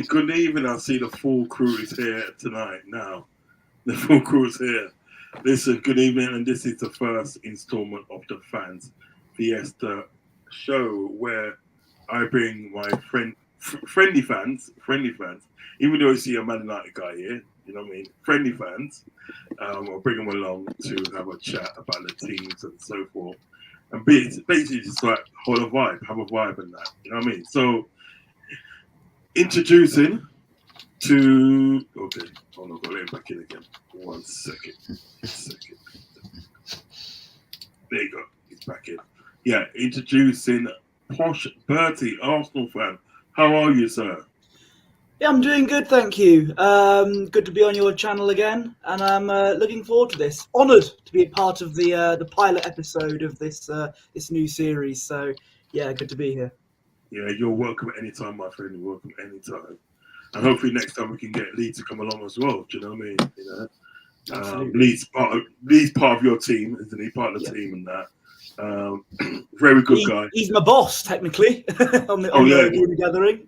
Good evening. I see the full crew is here tonight now. The full crew is here. Listen, good evening, and this is the first installment of the Fanz Fiesta show where I bring my friendly fans, even though you see a Man United guy here, you know what I mean, friendly fans, I'll bring them along to have a chat about the teams and so forth. And basically just like have a vibe and that, you know what I mean? So, introducing to hold on, I've got to let him back in again. 1 second. There you go, he's back in. Yeah, introducing Posh Bertie, Arsenal fan. How are you, sir? Yeah, I'm doing good, thank you. Good to be on your channel again, and I'm looking forward to this. Honoured to be a part of the pilot episode of this new series. So yeah, good to be here. Yeah, you're welcome anytime, my friend. You're welcome anytime. And hopefully next time we can get Lee to come along as well. Do you know what I mean? You know, Lee's part of your team, isn't he? Part of the team and that. Very good guy. He's my boss, technically, on the gathering.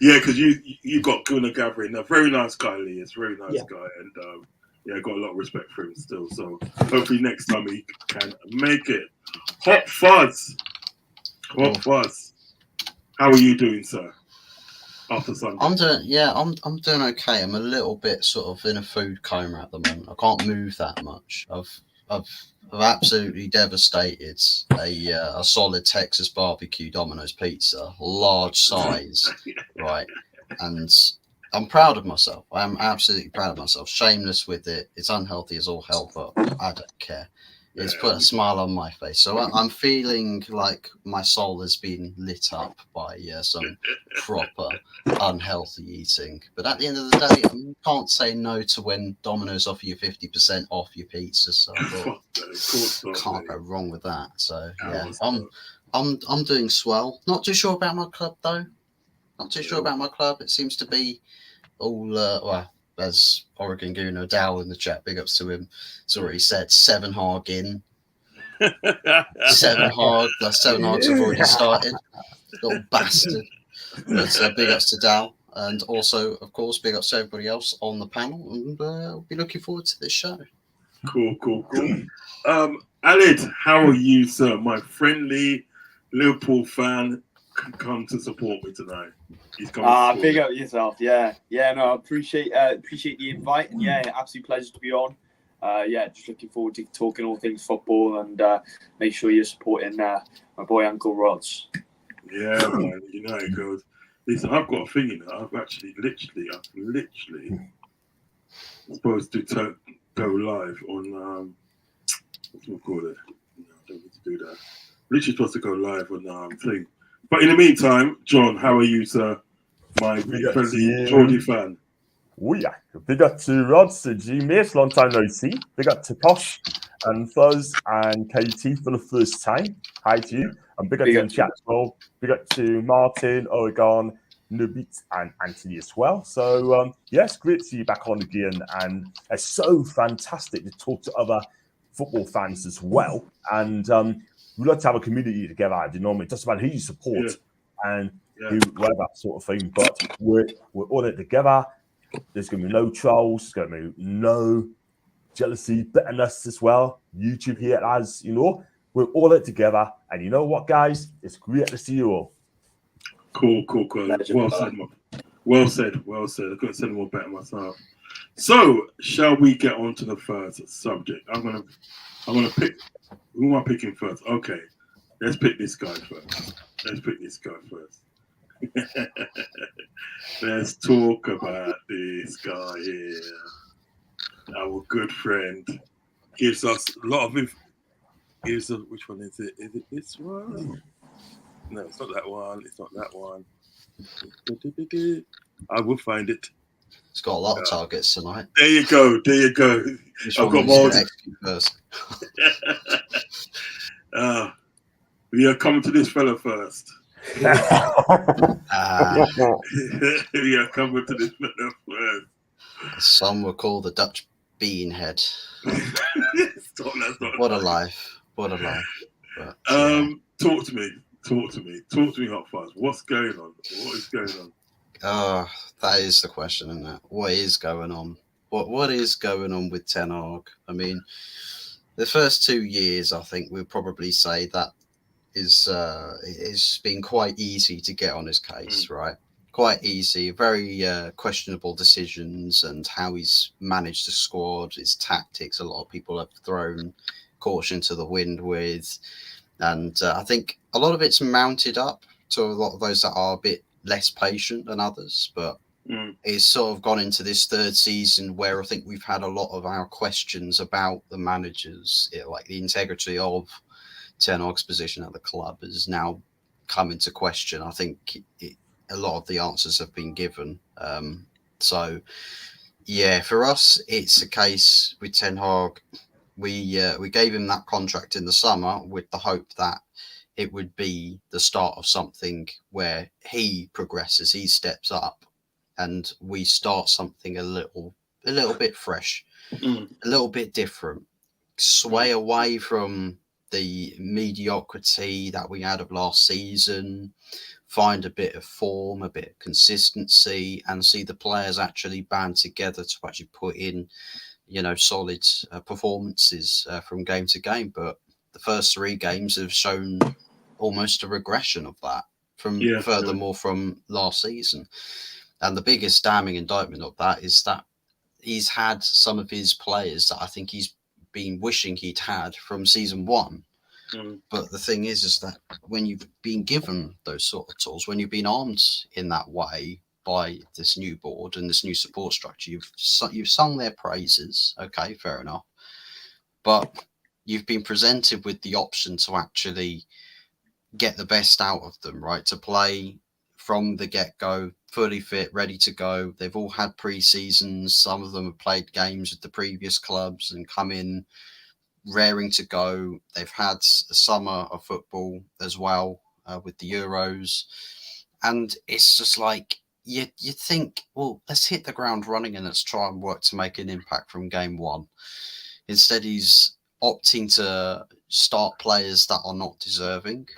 Yeah, because you got Guna Gathering. A very nice guy, Lee. It's a very nice guy, and yeah, got a lot of respect for him still. So hopefully next time he can make it. Hot Fuzz. How are you doing, sir? After Sunday, I'm doing okay. I'm a little bit sort of in a food coma at the moment. I can't move that much. I've absolutely devastated a solid Texas barbecue Domino's pizza, large size, right? And I'm proud of myself. I am absolutely proud of myself. Shameless with it. It's unhealthy as all hell, but I don't care. It's put a smile on my face. So I'm feeling like my soul has been lit up by some proper unhealthy eating. But at the end of the day, you can't say no to when Domino's offer you 50% off your pizza. So I thought, can't go wrong with that. So yeah, I'm doing swell. Not too sure about my club though. Not too sure about my club. It seems to be all well, as Oregon Gooner Dow in the chat, big ups to him. It's already said 7 hog in. 7 hog. The 7 hogs have already started. Little bastard. But big ups to Dow. And also, of course, big ups to everybody else on the panel. And we'll be looking forward to this show. Cool. Alid, how are you, sir? My friendly Liverpool fan come to support me tonight. Big up yourself. Yeah. No, I appreciate the invite, and absolute pleasure to be on. Just looking forward to talking all things football, and make sure you're supporting my boy Uncle Rodz. Yeah, man. You know it goes. Listen, I've got a thing in it. I'm literally supposed to go live on what's it called? No, I don't need to do that. Literally supposed to go live on thing. But in the meantime, John, how are you, sir? My friendly Geordie fan. Oh yeah, big up to Rodz, to G mate, long time no see. Big up to Posh and Fuzz and KT for the first time. Hi to you. And big up to the chat as well. Big up to Martin, Oregon, Nubit and Anthony as well. So yes, great to see you back on again. And it's so fantastic to talk to other football fans as well. And we like to have a community together, you know, just about who you support and whatever sort of thing. But we're all in it together. There's going to be no trolls. There's going to be no jealousy, bitterness as well. YouTube here, as you know, we're all in it together. And you know what, guys? It's great to see you all. Cool. Well said. I couldn't say more better myself. So, shall we get on to the first subject? I'm gonna pick. Who am I picking first? Okay, let's pick this guy first. Let's talk about this guy here. Our good friend gives us a lot of info. Which one is it? Is it this one? No, it's not that one. I will find it. It's got a lot of targets tonight. There you go. I've got more. First. We are coming to this fella first. We are coming to this fella first. Some will call the Dutch beanhead. What a life. But, talk to me, Hot Fuzz. What's going on? What is going on? That is the question, isn't it? What is going on? What is going on with Ten Hag? I mean, the first 2 years, I think we'll probably say that it's been quite easy to get on his case, right? Quite easy, very questionable decisions and how he's managed the squad, his tactics. A lot of people have thrown caution to the wind with, and I think a lot of it's mounted up to a lot of those that are a bit less patient than others, but it's sort of gone into this third season where I think we've had a lot of our questions about the managers, like the integrity of Ten Hag's position at the club has now come into question. I think a lot of the answers have been given. So, yeah, for us, it's a case with Ten Hag. We gave him that contract in the summer with the hope that it would be the start of something where he progresses, he steps up, and we start something a little bit fresh, a little bit different, sway away from the mediocrity that we had of last season, find a bit of form, a bit of consistency, and see the players actually band together to actually put in, solid performances from game to game. But the first 3 games have shown almost a regression of that furthermore from last season. And the biggest damning indictment of that is that he's had some of his players that I think he's been wishing he'd had from season 1. But the thing is that when you've been given those sort of tools, when you've been armed in that way, by this new board and this new support structure. You've sung their praises. Okay, fair enough. But you've been presented with the option to actually get the best out of them, right? To play from the get-go, fully fit, ready to go. They've all had pre-seasons. Some of them have played games with the previous clubs and come in raring to go. They've had a summer of football as well with the Euros. And it's just like, you think, well, let's hit the ground running and let's try and work to make an impact from game one. Instead, he's opting to start players that are not deserving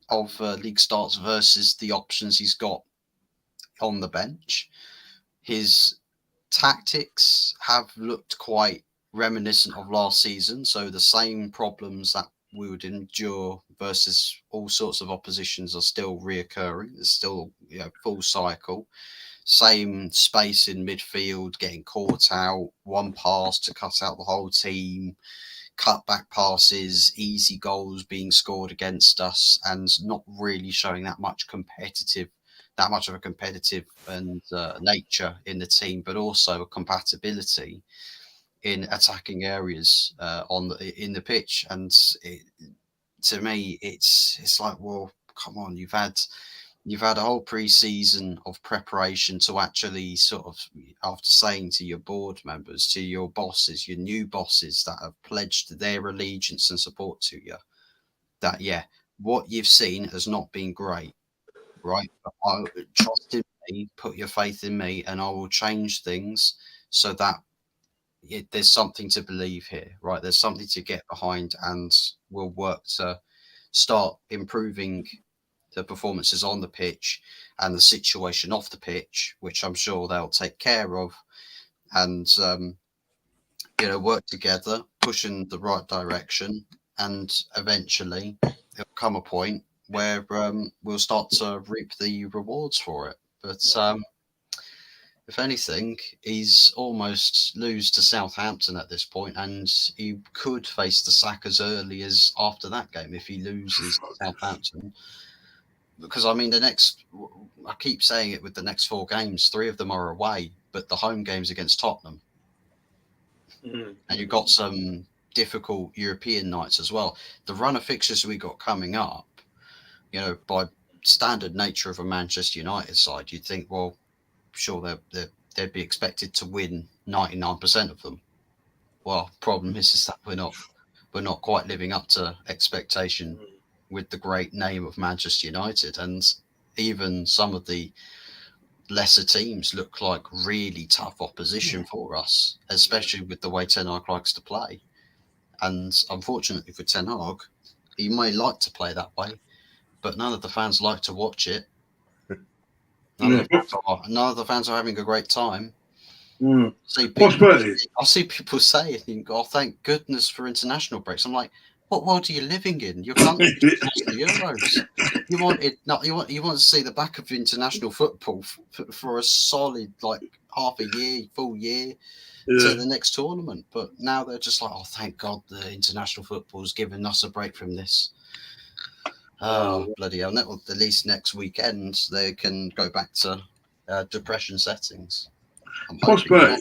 of league starts versus the options he's got on the bench. His tactics have looked quite reminiscent of last season, so the same problems that we would endure versus all sorts of oppositions are still reoccurring. There's still, full cycle. Same space in midfield, getting caught out, one pass to cut out the whole team, cutback passes, easy goals being scored against us, and not really showing that much of a competitive and nature in the team, but also a compatibility in attacking areas in the pitch. And to me, it's like, well, come on, you've had a whole pre-season of preparation to actually sort of, after saying to your board members, to your bosses, your new bosses that have pledged their allegiance and support to you, that what you've seen has not been great, right? But trust in me, put your faith in me, and I will change things so that there's something to believe here, right? There's something to get behind, and we'll work to start improving the performances on the pitch and the situation off the pitch, which I'm sure they'll take care of, and work together, push in the right direction, and eventually there'll come a point where we'll start to reap the rewards for it. But if anything, he's almost lose to Southampton at this point, and he could face the sack as early as after that game if he loses to Southampton. Because, I mean, I keep saying it with the next 4 games, 3 of them are away, but the home game's against Tottenham. Mm-hmm. And you've got some difficult European nights as well. The run of fixtures we got coming up, by standard nature of a Manchester United side, you'd think, well, sure, they'd be expected to win 99% of them. Well, problem is that we're not quite living up to expectation with the great name of Manchester United, and even some of the lesser teams look like really tough opposition for us, especially with the way Ten Hag likes to play. And unfortunately for Ten Hag, he may like to play that way, but none of the fans like to watch it. None of the fans are having a great time. I see people say, "Oh, thank goodness for international breaks." I'm like, what world are you living in? Your country lost the Euros. You want to see the back of international football for a solid half a year, full year to the next tournament. But now they're just like, oh, thank God the international football's given us a break from this. Oh, bloody hell. At least next weekend they can go back to depression settings. Posh Bay,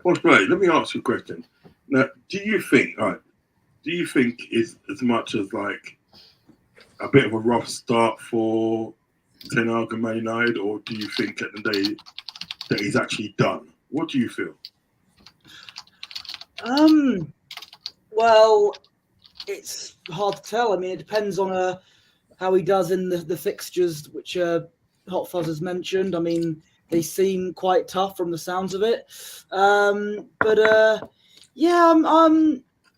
let me ask you a question. Now, do you think it's as much as like a bit of a rough start for Ten Hag and Man United, or do you think at the day that he's actually done? What do you feel? Well, it's hard to tell. I mean, it depends on how he does in the fixtures, which Hot Fuzz has mentioned. I mean, they seem quite tough from the sounds of it.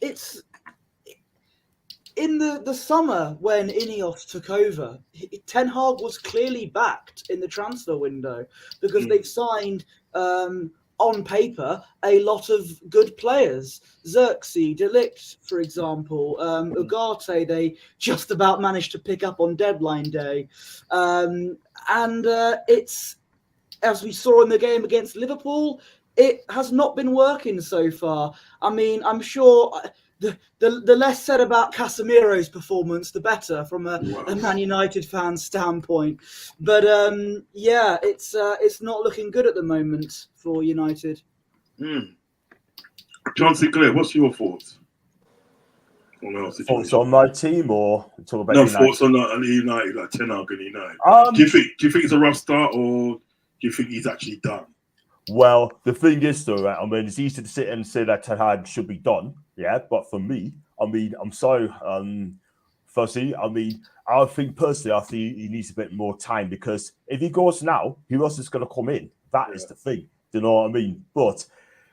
It's in the summer when Ineos took over, Ten Hag was clearly backed in the transfer window because they've signed, on paper, a lot of good players. Xerxes, De Ligt, for example, Ugarte, they just about managed to pick up on deadline day. It's, as we saw in the game against Liverpool, it has not been working so far. I mean, I'm sure the less said about Casemiro's performance, the better from a Man United fan standpoint. But yeah, it's not looking good at the moment for United. John Sinclair, what's your thoughts on our Thoughts situation? on my team or talk about No United? thoughts on United, like Ten Hag and United. Do you think it's a rough start, or do you think he's actually done? Well, the thing is, though, right, I mean, it's easy to sit and say that Ten Hag should be done, yeah. But for me, I mean, I'm sorry, Fuzzy. I mean, I think personally, he needs a bit more time, because if he goes now, who else is going to come in? That is the thing. Do you know what I mean? But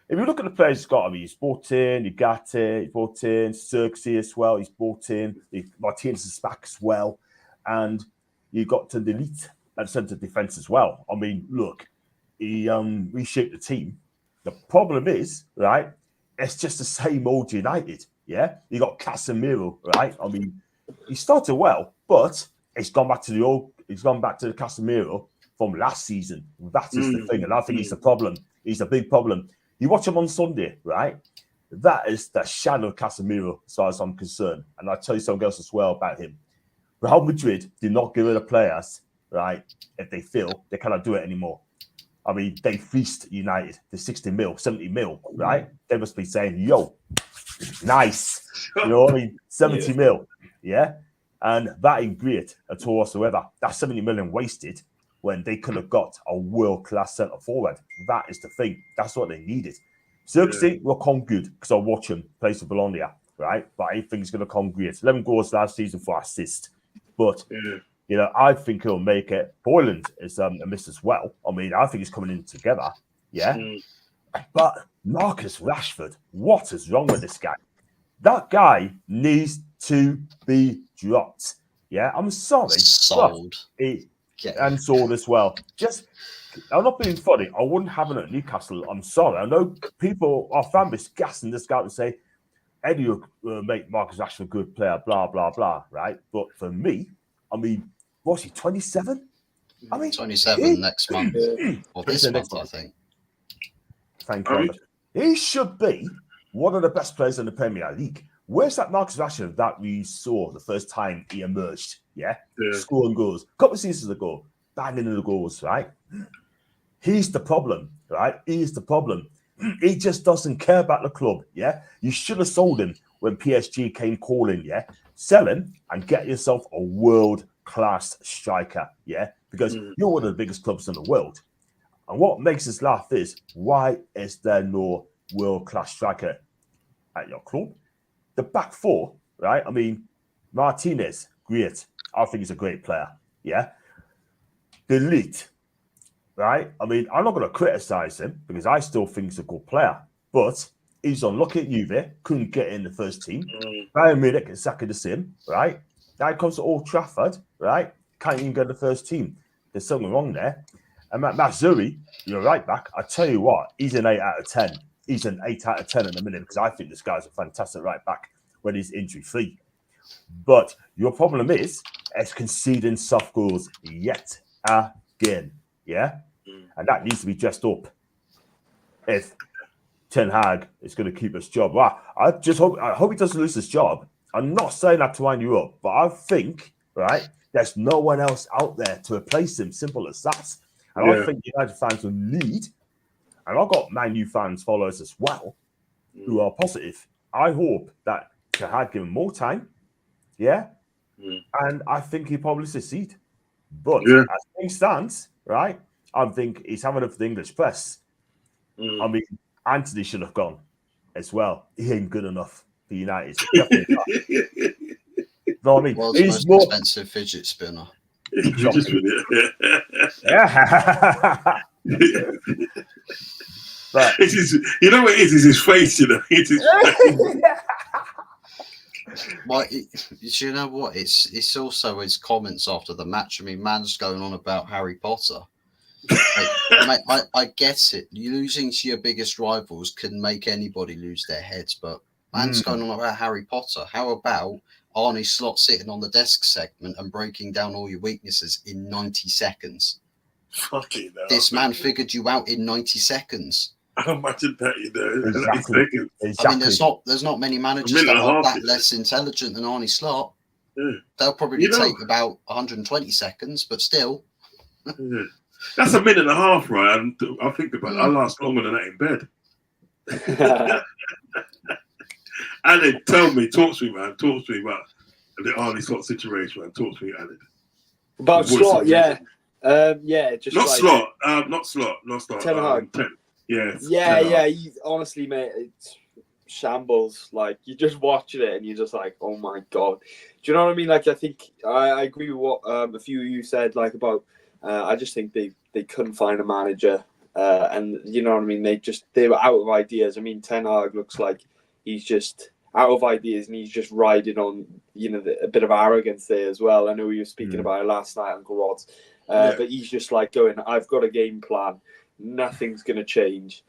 if you look at the players he's got, I mean, he's brought in Ugarte, he's brought in Xerxes as well, he's brought in Martinez is back as well, and you got to delete at centre defence as well. I mean, look. He reshaped the team. The problem is, right, it's just the same old United, yeah? You got Casemiro, right? I mean, he started well, but he's gone back to the Casemiro from last season. That is the thing, and I think he's the problem. He's a big problem. You watch him on Sunday, right? That is the shadow of Casemiro, as far as I'm concerned. And I'll tell you something else as well about him. Real Madrid did not give it the players, right, if they feel they cannot do it anymore. I mean, they fleeced United to 60 mil, 70 mil, right? They must be saying, yo, nice. You know what I mean? 70 mil, yeah? And that ain't great at all whatsoever. That's 70 million wasted when they could have got a world-class centre forward. That is the thing. That's what they needed. Xerxes will come good, because I watch him play for Bologna, right? But I think he's going to come great. 11 goals last season for assist. But... you know, I think he'll make it. Boyland is a miss as well. I mean, I think he's coming in together. Yeah. But Marcus Rashford, what is wrong with this guy? That guy needs to be dropped. Yeah. I'm sorry. Sold. And sold as well. I'm not being funny. I wouldn't have him at Newcastle. I'm sorry. I know people, our fan base, gassing this guy and say, Eddie will make Marcus Rashford a good player, blah, blah, blah. Right. But for me, I mean, what's he, 27? I mean, 27 next month. Or this month, I think. Thank you. He should be one of the best players in the Premier League. Where's that Marcus Rashford that we saw the first time he emerged? Yeah? Scoring goals. A couple of seasons ago, banging in the goals, right? He's the problem, right? He is the problem. He just doesn't care about the club, yeah? You should have sold him when PSG came calling, yeah? Sell him and get yourself a world-class striker, yeah? Because you're one of the biggest clubs in the world. And what makes us laugh is, why is there no world-class striker at your club? The back four, right? I mean, Martinez, great. I think he's a great player, yeah? Delete, right? I mean, I'm not going to criticize him because I still think he's a good player, but he's unlucky at Juve, couldn't get in the first team. Bayern Munich is exactly the same, right? Now he comes to Old Trafford, right? Can't even get the first team. There's something wrong there. And Mazzuri, you're right back. I tell you what, he's an 8 out of 10. He's an 8 out of 10 in a minute because I think this guy's a fantastic right back when he's injury-free. But your problem is conceding soft goals yet again, yeah? And that needs to be dressed up. If Ten Hag is going to keep his job. Well, I hope he doesn't lose his job. I'm not saying that to wind you up, but I think, right, there's no one else out there to replace him. Simple as that. And I think United fans will need, and I've got Man U fans, followers as well, who are positive. I hope that Ten Hag give him more time, yeah? And I think he'll probably succeed. But as things stands, right, I think he's having it for the English press. I mean, Anthony should have gone as well. He ain't good enough for United. Definitely not. You know what I mean? World's most expensive fidget spinner. Yeah. But it's his, you know what it is? It's his face, you know. It's his face. Well, you know what? It's also his comments after the match. I mean, man's going on about Harry Potter. Mate, I get it. Losing to your biggest rivals can make anybody lose their heads, but man's going on about Harry Potter. How about Arnie Slot sitting on the desk segment and breaking down all your weaknesses in 90 seconds? Fucking hell. This man figured you out in 90 seconds. Imagine that, you know. Exactly. I mean, there's not many managers that are that less intelligent than Arnie Slot. Yeah. They'll probably take about 120 seconds, but still. Yeah. That's a minute and a half, right? And I think about it. I last longer than that in bed. Alan, talk to me, man. Talk to me about the Arnie Slot situation, man. Talk to me, Alan. About Slot, yeah. Just not like, not Slot. Ten Hag. Yeah. Honestly, mate, it's shambles. Like, you're just watching it and you're just like, oh my God. Do you know what I mean? Like, I think I agree with what a few of you said, like, about, I just think they couldn't find a manager. And you know what I mean? They were out of ideas. I mean, Ten Hag looks like he's just out of ideas and he's just riding on, a bit of arrogance there as well. I know you were speaking about it last night, Uncle Rodz. But he's just like going, I've got a game plan. Nothing's going to change.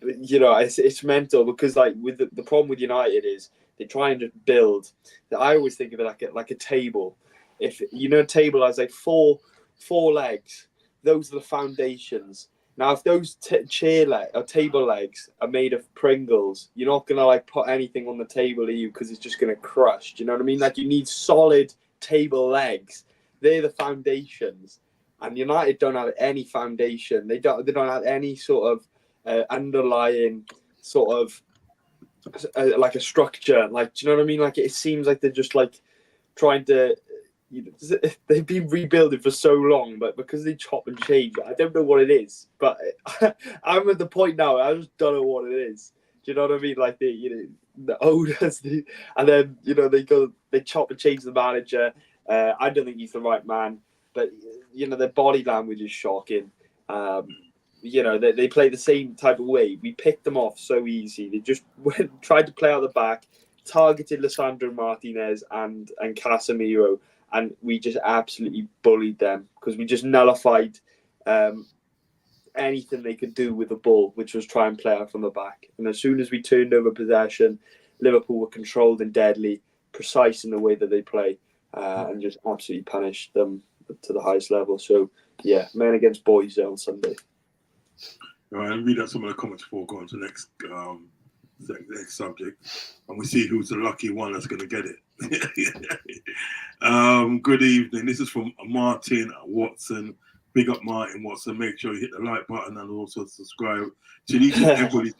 It's mental because, like, with the problem with United is they try and just build. I always think of it like a table. If a table has like four legs, those are the foundations. Now, if those table legs are made of Pringles, you're not gonna like put anything on the table, are you? Because it's just gonna crush. Do you know what I mean? Like, you need solid table legs. They're the foundations. And United don't have any foundation. They don't have any sort of underlying sort of like a structure. Like, do you know what I mean? Like, it seems like they're just like trying to. They've been rebuilding for so long, but because they chop and change, I don't know what it is. But I'm at the point now. I just don't know what it is. Do you know what I mean? Like, the owners, and then they chop and change the manager. I don't think he's the right man. But, their body language is shocking. They play the same type of way. We picked them off so easy. They just tried to play out the back, targeted Lisandro Martinez and Casemiro, and we just absolutely bullied them because we just nullified anything they could do with the ball, which was try and play out from the back. And as soon as we turned over possession, Liverpool were controlled and deadly, precise in the way that they play, and just absolutely punished them to the highest level. So, yeah, men against boys on Sunday. All right, I'll read out some of the comments before we go on to the next subject. And we see who's the lucky one that's going to get it. Good evening. This is from Martin Watson. Big up Martin Watson. Make sure you hit the like button and also subscribe to each and everybody's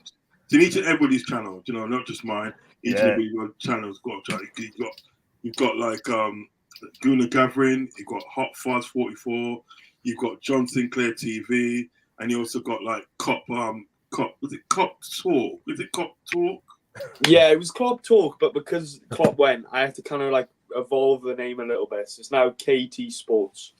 channel. Not just mine. Each and every channel's got a channel. You've got like Guna Gathering, you've got Hot Fuzz 44, you've got John Sinclair TV, and you also got like Cop Talk? Is it Cop Talk? Yeah, it was Cop Talk, but because Klopp went, I had to kind of like evolve the name a little bit. So it's now KT Sports.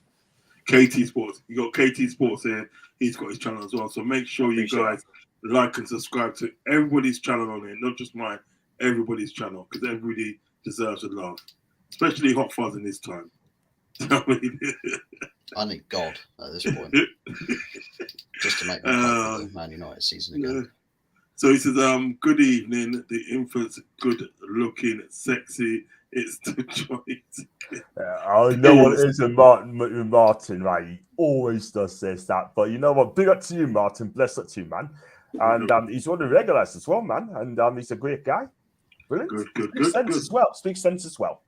KT Sports. You got KT Sports here. He's got his channel as well. So make sure you guys like and subscribe to everybody's channel on here, not just mine, everybody's channel, because everybody deserves the love. Especially Hot Fuzz in this time. I need God at this point. Just to make the Man United season again. So he says, good evening. The infant's good looking, sexy. It's the choice. I know what it is with Martin, right? He always does this, that. But you know what? Big up to you, Martin. Bless up to you, man. And he's one of the regulars as well, man. And he's a great guy. Brilliant. Good. Speaks sense as well.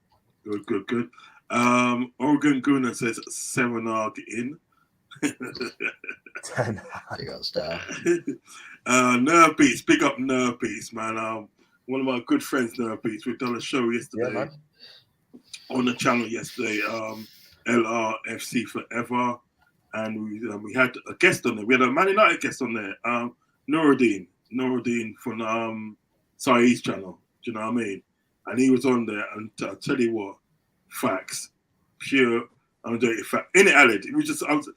Good. Oregon Guna says Serenag in. Big up star. Nerve Beats, big up Nerve Beats, man. One of my good friends, Nerve Beats, we've done a show yesterday on the channel yesterday. LRFC Forever, and we had a guest on there. We had a Man United guest on there. Nuruddin from Saeed's channel. Do you know what I mean? And he was on there, and I'll tell you what, facts, pure, undirty fact. In it, Aled, it was just, I was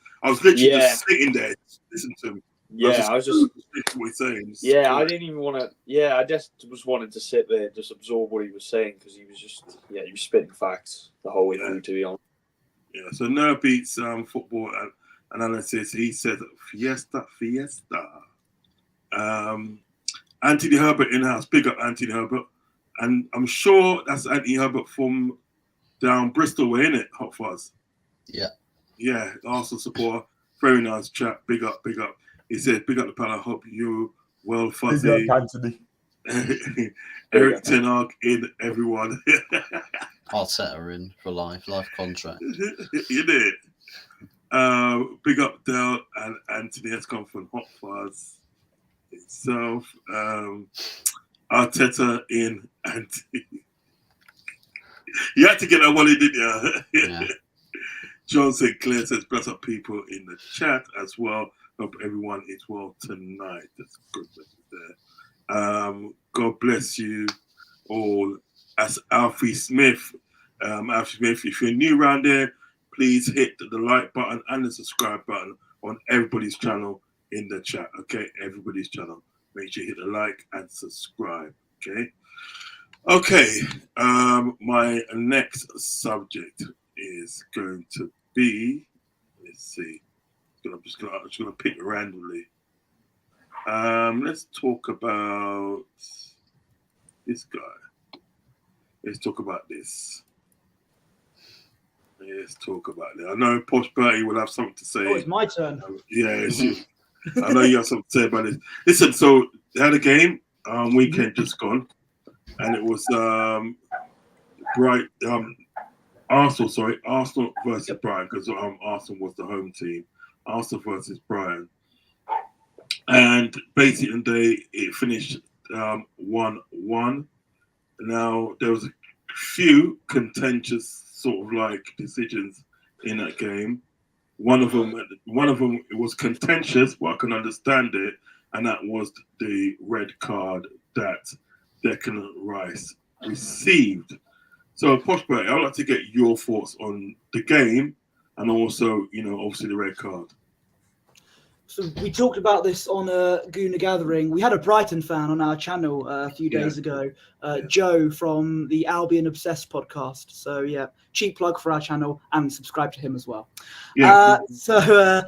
literally just sitting there, listening to him. I was just what he's saying. I didn't even want to. Yeah, I just was wanting to sit there and just absorb what he was saying because he was just, he was spitting facts the whole way through, to be honest. Yeah, so Nerve Beats football analysis. He said Fiesta. Anthony Herbert in house. Big up Anthony Herbert. And I'm sure that's Anthony Herbert from down Bristol way, innit? Hot Fuzz. Yeah. Yeah, Arsenal supporter. Very nice chap. Big up. He said, big up the panel. I hope you well, Big Fuzzy. up, Anthony. Eric Ten Hag in, everyone. Arteta in for life contract. You did. Big up Dell and Anthony has come from Hot Fuzz itself. Arteta in Anthony. You had to get that one in, didn't you? Yeah. John Sinclair says, bless up people in the chat as well. Hope everyone is well tonight. That's a good message there. God bless you all. As Alfie Smith. Alfie Smith, if you're new around there, please hit the like button and the subscribe button on everybody's channel in the chat. Okay, everybody's channel. Make sure you hit the like and subscribe. Okay. My next subject is going to be, let's see. I'm just gonna pick randomly. Let's talk about this guy. Let's talk about this. Let's talk about it. I know Posh Bertie will have something to say. Oh, it's my turn. Yeah, it's you. I know you have something to say about it. Listen, so they had a game weekend just gone, and it was Arsenal versus Brighton, because Arsenal was the home team. Arsenal versus Brighton, and basically it finished 1-1. Now there was a few contentious sort of like decisions in that game. One of them it was contentious, but I can understand it, and that was the red card that Declan Rice received. So, Posh Bertie, I'd like to get your thoughts on the game and also, obviously the red card. So we talked about this on a Gooner Gathering. We had a Brighton fan on our channel a few days ago, Joe from the Albion Obsessed podcast. So, yeah, cheap plug for our channel, and subscribe to him as well. Yeah. So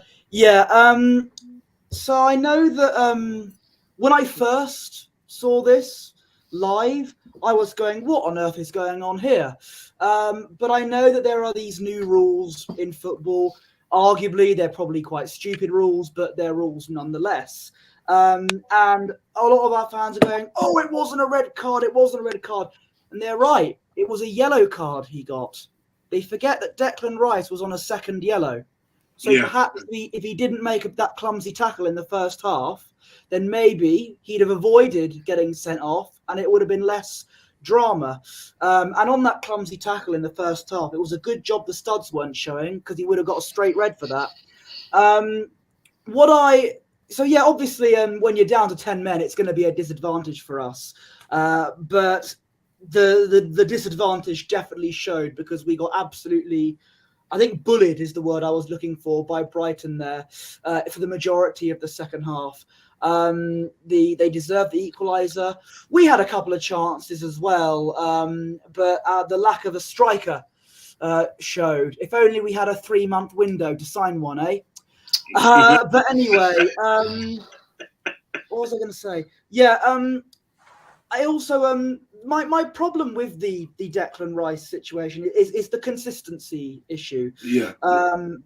I know that when I first saw this live, I was going, what on earth is going on here? But I know that there are these new rules in football. Arguably, they're probably quite stupid rules, but they're rules nonetheless. And a lot of our fans are going, oh, it wasn't a red card. It wasn't a red card. And they're right. It was a yellow card he got. They forget that Declan Rice was on a second yellow. So perhaps if he didn't make that clumsy tackle in the first half, then maybe he'd have avoided getting sent off and it would have been less drama. And on that clumsy tackle in the first half, it was a good job the studs weren't showing, because he would have got a straight red for that. Obviously, when you're down to 10 men, it's going to be a disadvantage for us. But the disadvantage definitely showed, because we got absolutely, I think bullied is the word I was looking for, by Brighton there for the majority of the second half. They deserved the equaliser. We had a couple of chances as well, but the lack of a striker showed. If only we had a 3-month window to sign one, eh? But anyway, what was I going to say? Yeah, I also my problem with the Declan Rice situation is the consistency issue. Yeah.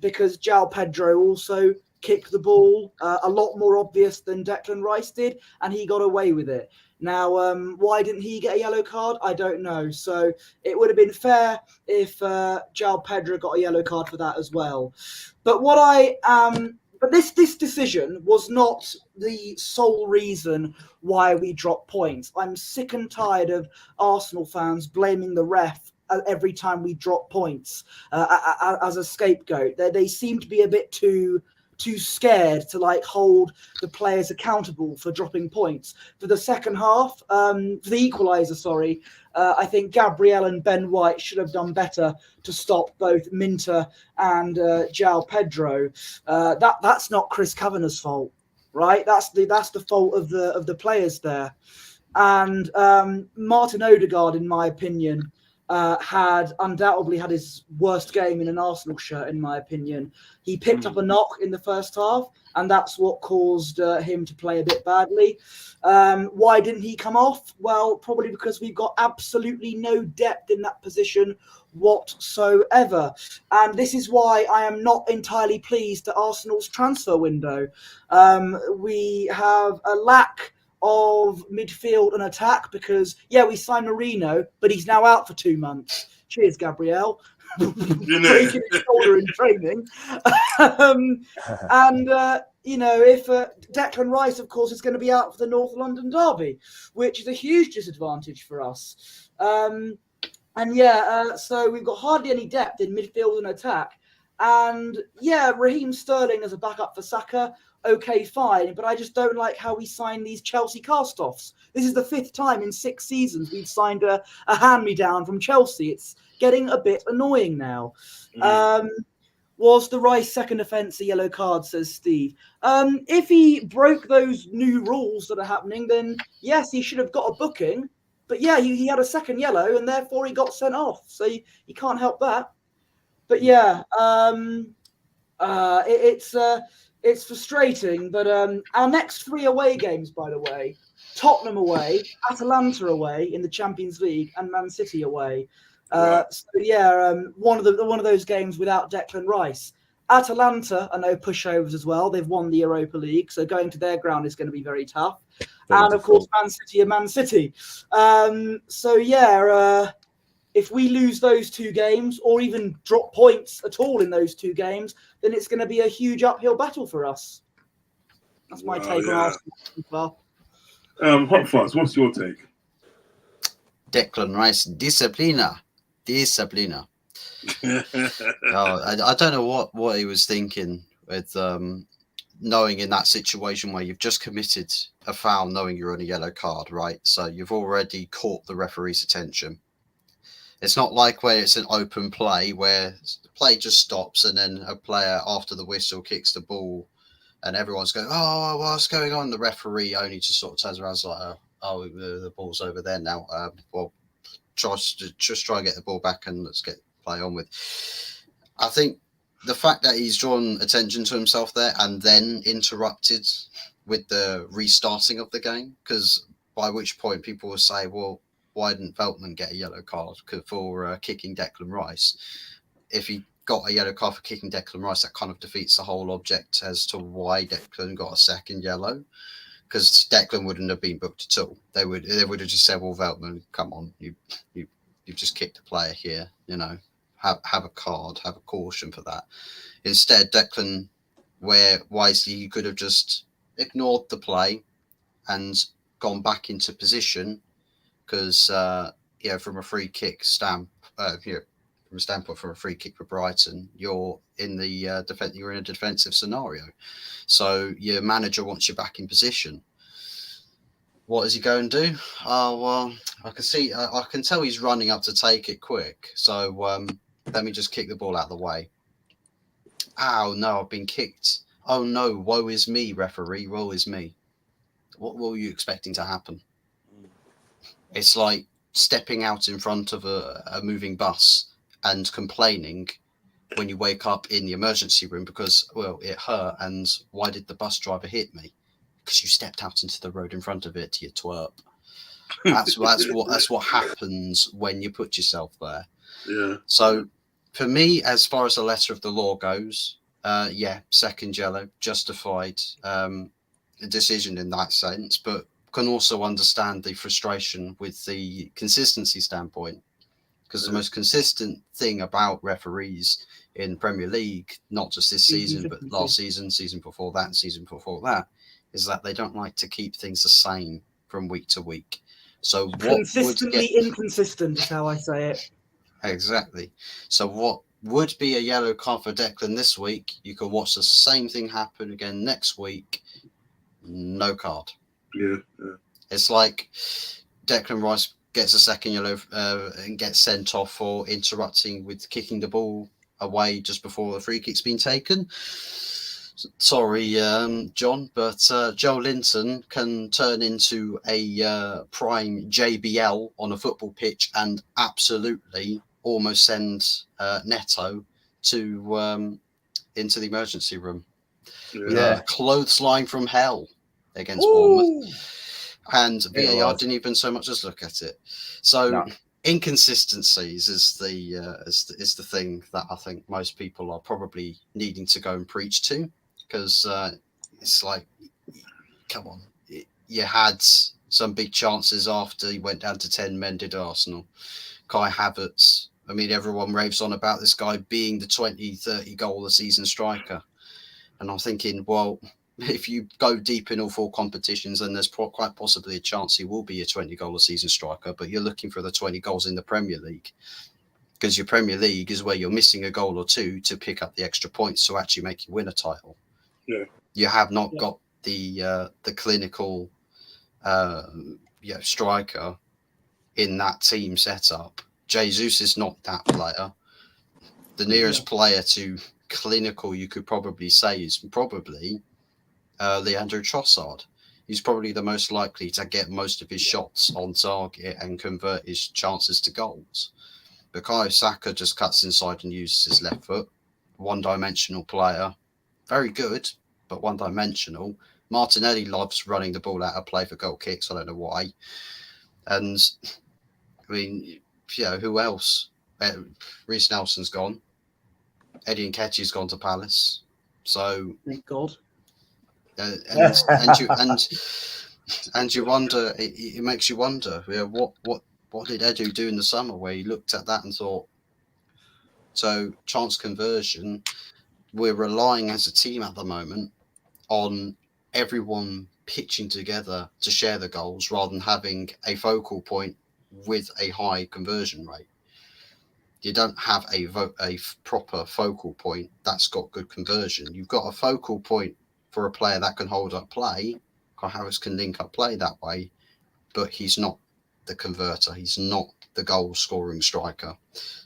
Because João Pedro also kicked the ball a lot more obvious than Declan Rice did, and he got away with it. Now, why didn't he get a yellow card? I don't know. So it would have been fair if João Pedro got a yellow card for that as well. But but this decision was not the sole reason why we dropped points. I'm sick and tired of Arsenal fans blaming the ref every time we drop points as a scapegoat. They seem to be a bit too scared to hold the players accountable for dropping points. For the second half, for the equaliser, I think Gabriel and Ben White should have done better to stop both Minter and João Pedro. That's not Chris Kavanagh's fault, right? That's the fault of the players there. And Martin Odegaard, in my opinion, had undoubtedly had his worst game in an Arsenal shirt, in my opinion. He picked up a knock in the first half, and that's what caused him to play a bit badly. Why didn't he come off? Well, probably because we've got absolutely no depth in that position whatsoever. And this is why I am not entirely pleased at Arsenal's transfer window. We have a lack of midfield and attack because, we signed Marino, but he's now out for 2 months. Cheers, Gabriel. Breaking his shoulder in training. If Declan Rice, of course, is going to be out for the North London derby, which is a huge disadvantage for us. So we've got hardly any depth in midfield and attack. And Raheem Sterling as a backup for Saka, okay, fine. But I just don't like how we signed these Chelsea cast-offs. This is the 5th time in 6 seasons we've signed a hand-me-down from Chelsea. It's getting a bit annoying now. Was the Rice second offence a yellow card, says Steve. If he broke those new rules that are happening, then yes, he should have got a booking. But he had a second yellow, and therefore he got sent off. So you can't help that. But it's frustrating. But our next 3 away games, by the way, Tottenham away, Atalanta away in the Champions League, and Man City away. One of those games without Declan Rice. Atalanta are no pushovers as well. They've won the Europa League, so going to their ground is going to be very tough. And of course, Man City are Man City. If we lose those 2 games, or even drop points at all in those 2 games, then it's going to be a huge uphill battle for us. That's my take on Arsenal so far. Hot Fuzz, what's your take? Declan Rice, disciplina. I don't know what he was thinking with knowing in that situation where you've just committed a foul, knowing you're on a yellow card, right? So you've already caught the referee's attention. It's not like where it's an open play where the play just stops and then a player after the whistle kicks the ball and everyone's going, oh, what's going on? The referee only just sort of turns around and is like, oh, the ball's over there now. Just try and get the ball back and let's get play on with. I think the fact that he's drawn attention to himself there and then interrupted with the restarting of the game, because by which point people will say, well, why didn't Veltman get a yellow card for kicking Declan Rice? If he got a yellow card for kicking Declan Rice, that kind of defeats the whole object as to why Declan got a second yellow, because Declan wouldn't have been booked at all. They would have just said, well, Veltman, come on, you've just kicked a player here, have a card, have a caution for that. Instead, Declan, where wisely he could have just ignored the play and gone back into position, because from a free kick from a standpoint from a free kick for Brighton, you're in the you're in a defensive scenario, so your manager wants you back in position. What is he going to do? Oh well, I can tell he's running up to take it quick. So let me just kick the ball out of the way. Ow, no, I've been kicked. Oh no, woe is me, referee, woe is me. What were you expecting to happen? It's like stepping out in front of a moving bus and complaining when you wake up in the emergency room because, well, it hurt. And why did the bus driver hit me? Because you stepped out into the road in front of it, you twerp. That's what happens when you put yourself there. Yeah. So for me, as far as the letter of the law goes, second yellow, justified decision in that sense, but can also understand the frustration with the consistency standpoint, because the most consistent thing about referees in Premier League, not just this season, but last season, season before that, and season before that, is that they don't like to keep things the same from week to week. So consistently inconsistent is how I say it. Exactly. So what would be a yellow card for Declan this week, you could watch the same thing happen again next week, no card. Yeah. It's like Declan Rice gets a second yellow and gets sent off for interrupting with kicking the ball away just before the free kick's been taken. Sorry, John, but Joe Linton can turn into a prime JBL on a football pitch and absolutely almost send Neto to into the emergency room with a clothesline from hell against Bournemouth, and VAR didn't even so much as look at it. So inconsistencies is the thing that I think most people are probably needing to go and preach to, because it's like, come on, you had some big chances after he went down to 10 men, did Arsenal. Kai Havertz, I mean, everyone raves on about this guy being the 20, 30 goal a season striker. And I'm thinking, well, if you go deep in all four competitions, then there's quite possibly a chance he will be a 20 goal a season striker, but you're looking for the 20 goals in the Premier League, because your Premier League is where you're missing a goal or two to pick up the extra points to actually make you win a title. Yeah. You have not got the clinical striker in that team setup. Jesus is not that player. The nearest player to clinical you could probably say is probably Leandro Trossard. He's probably the most likely to get most of his shots on target and convert his chances to goals. Bukayo Saka just cuts inside and uses his left foot. One-dimensional player. Very good, but one-dimensional. Martinelli loves running the ball out of play for goal kicks. I don't know why. And, I mean, who else? Reece Nelson's gone. Eddie Nketiah's gone to Palace. So, thank God. And you wonder. It makes you wonder. What did Edu do in the summer, where he looked at that and thought, so chance conversion, we're relying as a team at the moment on everyone pitching together to share the goals rather than having a focal point with a high conversion rate. You don't have a proper focal point that's got good conversion. You've got a focal point for a player that can hold up play. Kai Havertz can link up play that way, but he's not the converter. He's not the goal scoring striker.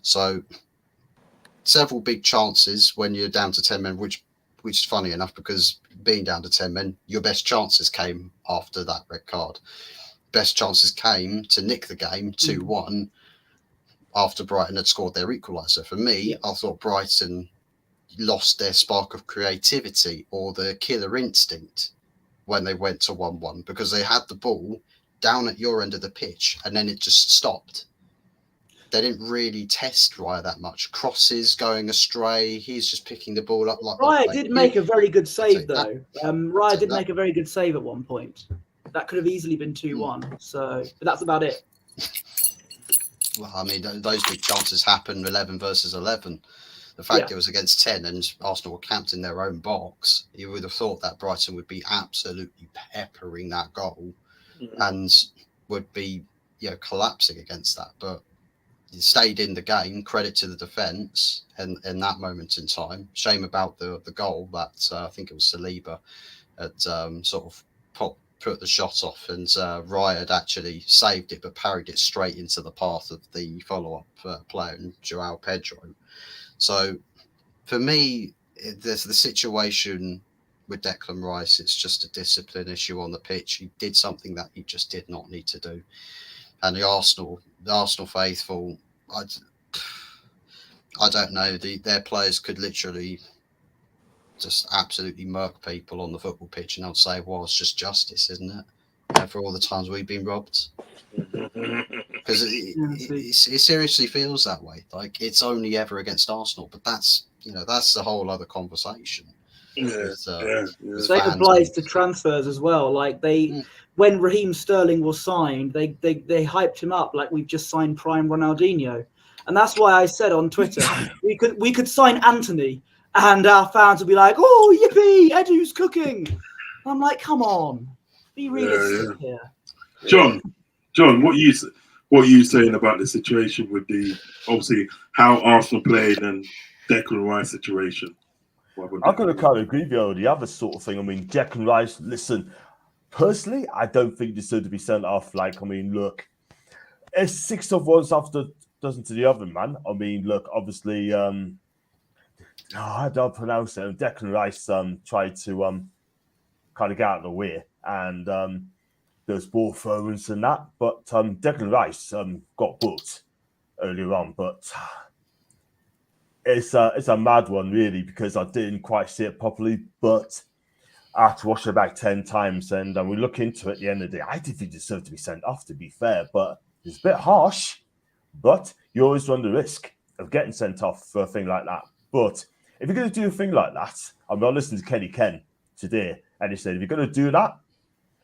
So several big chances when you're down to 10 men, which is funny enough, because being down to 10 men, your best chances came after that red card. Best chances came to nick the game 2-1 after Brighton had scored their equaliser. For me, I thought Brighton lost their spark of creativity or their killer instinct when they went to 1-1, because they had the ball down at your end of the pitch and then it just stopped. They didn't really test Raya that much. Crosses going astray. He's just picking the ball up like Raya did make a very good save, though. Raya did make a very good save at one point. That could have easily been 2-1. So, but that's about it. Well, I mean, those big chances happen 11 versus 11. The fact it was against 10 and Arsenal were camped in their own box, you would have thought that Brighton would be absolutely peppering that goal and would be collapsing against that. But he stayed in the game, credit to the defence and in that moment in time. Shame about the goal that I think it was Saliba had sort of put the shot off, and Raya had actually saved it but parried it straight into the path of the follow-up player, Joao Pedro. So for me, there's the situation with Declan Rice. It's just a discipline issue on the pitch. He did something that he just did not need to do. And the Arsenal faithful, I don't know. Their players could literally just absolutely murk people on the football pitch, and I'd say, well, it's just justice, isn't it? For all the times we've been robbed. Because it seriously feels that way. Like it's only ever against Arsenal, but that's the whole other conversation. Same applies to transfers as well. Like when Raheem Sterling was signed, they hyped him up like we've just signed prime Ronaldinho, and that's why I said on Twitter we could sign Anthony, and our fans would be like, "Oh, yippee! Edu's cooking." I'm like, "Come on, be realistic here." John, what are you saying about the situation with obviously how Arsenal played and Declan Rice situation? I'm going to kind of agree with you on the other sort of thing. I mean, Declan Rice, listen, personally, I don't think he deserved to be sent off. Like, I mean, look, it's 6 of one after dozen to the other, man. I mean, look, obviously, I don't pronounce it. Declan Rice tried to kind of get out of the way, and there's ball throw-ins and that. But Declan Rice got booked earlier on, but it's a mad one really because I didn't quite see it properly, but I had to watch it about 10 times, and we look into it at the end of the day. I did think he deserved to be sent off, to be fair, but it's a bit harsh. But you always run the risk of getting sent off for a thing like that. But if you're going to do a thing like that, I'm not listening to Kenny Ken today, and he said, if you're going to do that,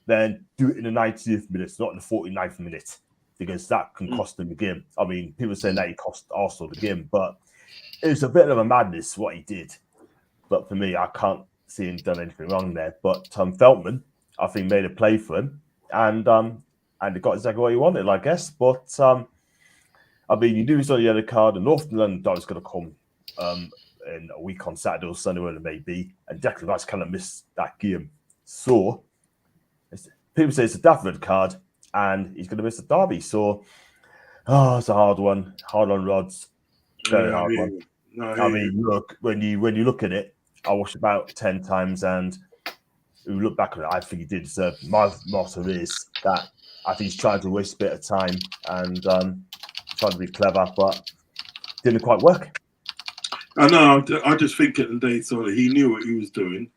then do it in the 90th minute, not in the 49th minute, because that can cost them the game. I mean, people saying that he cost Arsenal the game, but it's a bit of a madness what he did. But for me, I can't see him done anything wrong there. But Feltman, I think, made a play for him, and he got exactly what he wanted, I guess. But I mean, you knew he saw the yellow card, and North London was going to come in a week on Saturday or Sunday, whatever it may be, and Declan Rice kind of missed that game. So people say it's a Dafford card, and he's going to miss the derby. So, it's a hard one. Hard on Rodz. Very hard one. I mean, look, when you look at it, I watched about 10 times, and we look back at it, I think he did deserve. My motto is that I think he's trying to waste a bit of time and trying to be clever, but didn't quite work. I know. I just think at the day, sort of, he knew what he was doing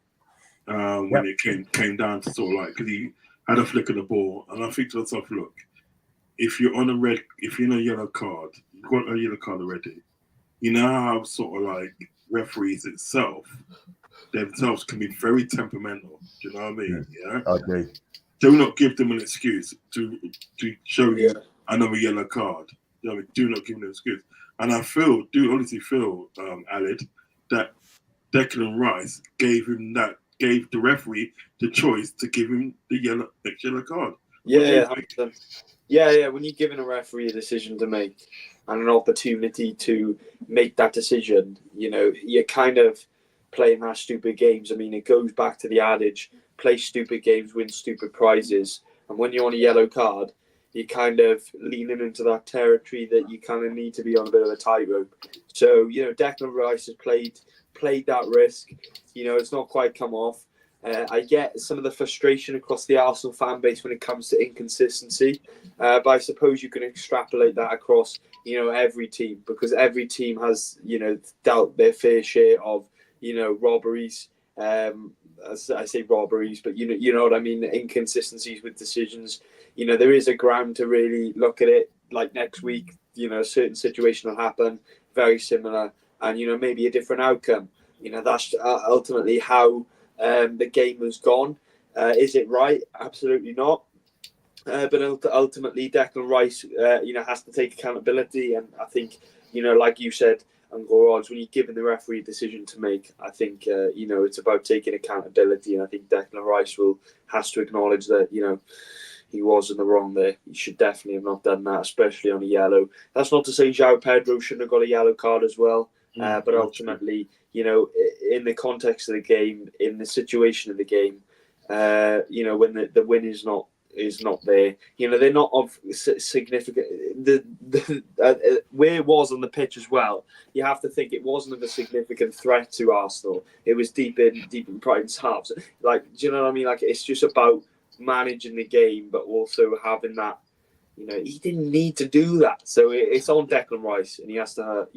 when it came down to sort of like, because he had a flick of the ball, and I think to myself, look, if you're on if you're in a yellow card, you've got a yellow card already. You know how sort of like referees themselves can be very temperamental. Do you know what I mean? Yeah. I agree. Do not give them an excuse to show you another yellow card. You know what I mean? Do not give them an excuse. And I honestly feel, Alid, that Declan Rice gave the referee the choice to give him the next yellow card. Yeah. When you're giving a referee a decision to make and an opportunity to make that decision, you're kind of playing that stupid games. I mean, it goes back to the adage, play stupid games, win stupid prizes. And when you're on a yellow card, you're kind of leaning into that territory that you kind of need to be on a bit of a tightrope. So, Declan Rice has played that risk. It's not quite come off. I get some of the frustration across the Arsenal fan base when it comes to inconsistency, but I suppose you can extrapolate that across, every team, because every team has, dealt their fair share of, robberies. As I say robberies, but you know what I mean, inconsistencies with decisions. There is a ground to really look at it. Like next week, a certain situation will happen, very similar, and maybe a different outcome. That's ultimately how the game has gone. Is it right? Absolutely not. But ultimately, Declan Rice, has to take accountability, and I think, like you said, Uncle Rodz, when you're giving the referee a decision to make, I think it's about taking accountability, and I think Declan Rice has to acknowledge that he was in the wrong there. He should definitely have not done that, especially on a yellow. That's not to say João Pedro shouldn't have got a yellow card as well, but ultimately, in the context of the game, in the situation of the game, when the win is not there, they're not of significant. Where it was on the pitch as well, you have to think it wasn't of a significant threat to Arsenal. It was deep in Brighton's halves. Like, do you know what I mean? Like, it's just about managing the game, but also having that. He didn't need to do that, so it's on Declan Rice, and he has to,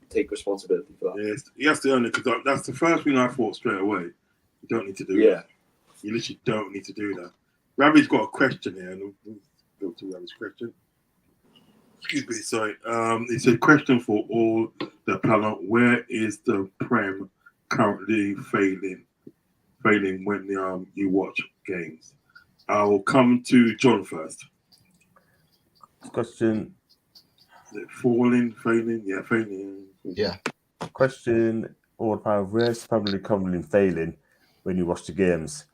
take responsibility for that. Yes, he has to own it, because that's the first thing I thought straight away. You don't need to do that. You literally don't need to do that. Ravi's got a question here, and we'll go to Ravi's question. Excuse me, sorry. It's a question for all the panel. Where is the Prem currently failing when you watch games? I will come to John first. Question. Is it failing? Yeah, failing. Yeah. Question all about where's probably currently failing when you watch the games.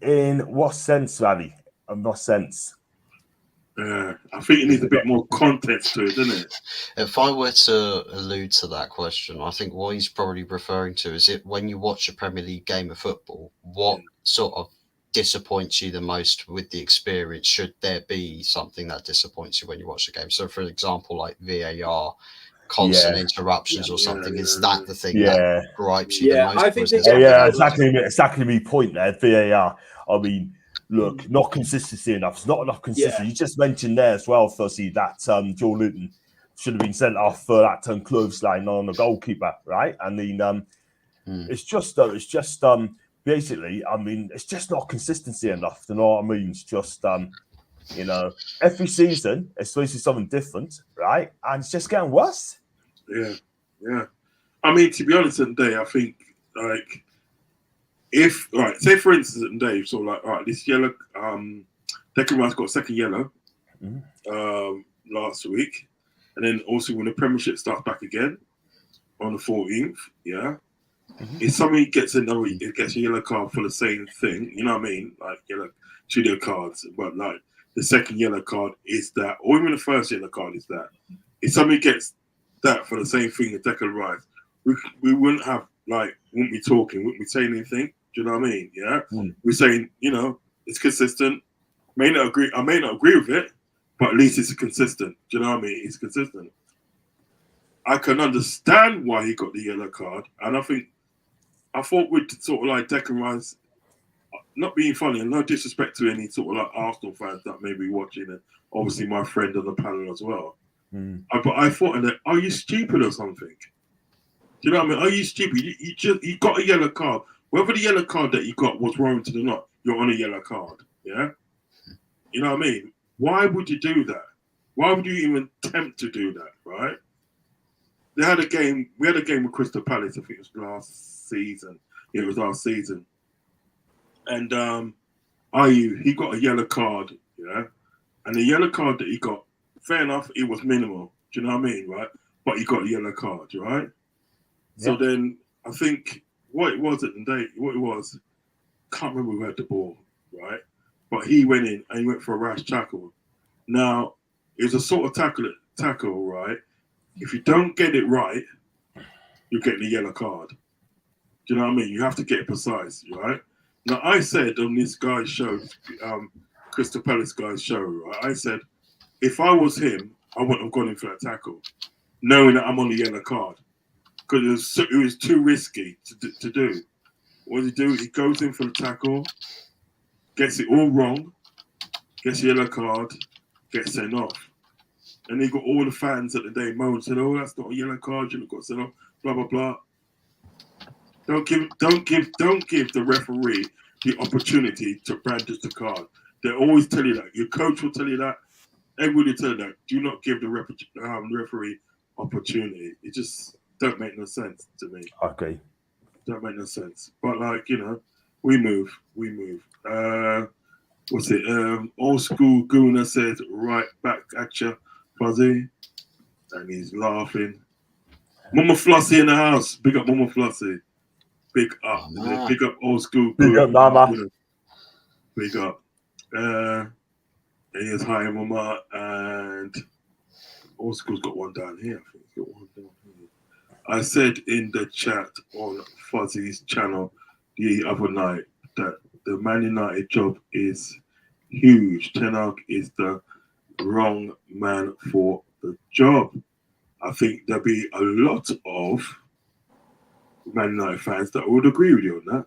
In what sense, Ravi? In what sense? I think it needs a bit more context to it, doesn't it? If I were to allude to that question, I think what he's probably referring to is it when you watch a Premier League game of football, what sort of disappoints you the most with the experience? Should there be something that disappoints you when you watch the game? So, for example, like VAR, constant Yeah. interruptions or something. Is that the thing Yeah. that gripes you the Yeah, most? I or think is they there get- something else? exactly my point there. VAR. I mean, look, not consistency enough. It's not enough consistency. Yeah. You just mentioned there as well, Fuzzy, that Joe Luton should have been sent off for that clothesline on the goalkeeper, right? I mean, it's just basically, I mean, it's just not consistency enough. You know what I mean? It's just you know, every season it's supposed to be something different, right? And it's just getting worse. Yeah. I mean, to be honest, today I think like if say for instance today, so like this yellow Declan Rice got a second yellow last week, and then also when the Premiership starts back again on the 14th, if somebody gets a yellow card for the same thing, you know what I mean? Like two yellow cards, but like the second yellow card is that, or even the first yellow card is that. If somebody gets that for the same thing as Declan Rice, we wouldn't be talking, wouldn't be saying anything. Do you know what I mean? Yeah. We're saying, it's consistent. I may not agree with it, but at least it's consistent. Do you know what I mean? It's consistent. I can understand why he got the yellow card, and I thought with sort of like Declan Rice, not being funny and no disrespect to any sort of like Arsenal fans that may be watching, and obviously my friend on the panel as well. But I thought that, are you stupid or something? Do you know what I mean? Are you stupid? You got a yellow card. Whether the yellow card that you got was warranted or not, you're on a yellow card. Yeah? You know what I mean? Why would you do that? Why would you even attempt to do that, right? We had a game with Crystal Palace, I think it was last season. Yeah, it was last season. And he got a yellow card, yeah? And the yellow card that he got, fair enough, it was minimal. Do you know what I mean, right? But he got a yellow card, right? Yeah. So then I think what it was, can't remember who had the ball, right? But he went in and he went for a rash tackle. Now, it was a sort of tackle, right? If you don't get it right, you're getting a yellow card. Do you know what I mean? You have to get it precise, right? Now, I said on this guy's show, Crystal Palace guy's show, right? I said, if I was him, I wouldn't have gone in for that tackle, knowing that I'm on the yellow card, because it was too risky to do. What does he do? He goes in for the tackle, gets it all wrong, gets a yellow card, gets sent off. And he got all the fans at the day moaned, said, "Oh, that's not a yellow card. You got sent off." Blah blah blah. Don't give the referee the opportunity to brandish the card. They always tell you that. Your coach will tell you that. Everybody will tell you that. Do not give the referee opportunity. It just don't make no sense to me. Okay. Don't make no sense. But we move. What's it? Old school Gooner says, "Right back at you, Fuzzy," and he's laughing. Mama Flossie in the house. Big up Mama Flossie. Big up. Big up old school. Big up Mama. Big up. Here's hi Mama, and old school's got one down here. I think he's got one down here. I said in the chat on Fuzzy's channel the other night that the Man United job is huge. Ten Hag is the wrong man for the job. I think there'll be a lot of Man United fans that would agree with you on that.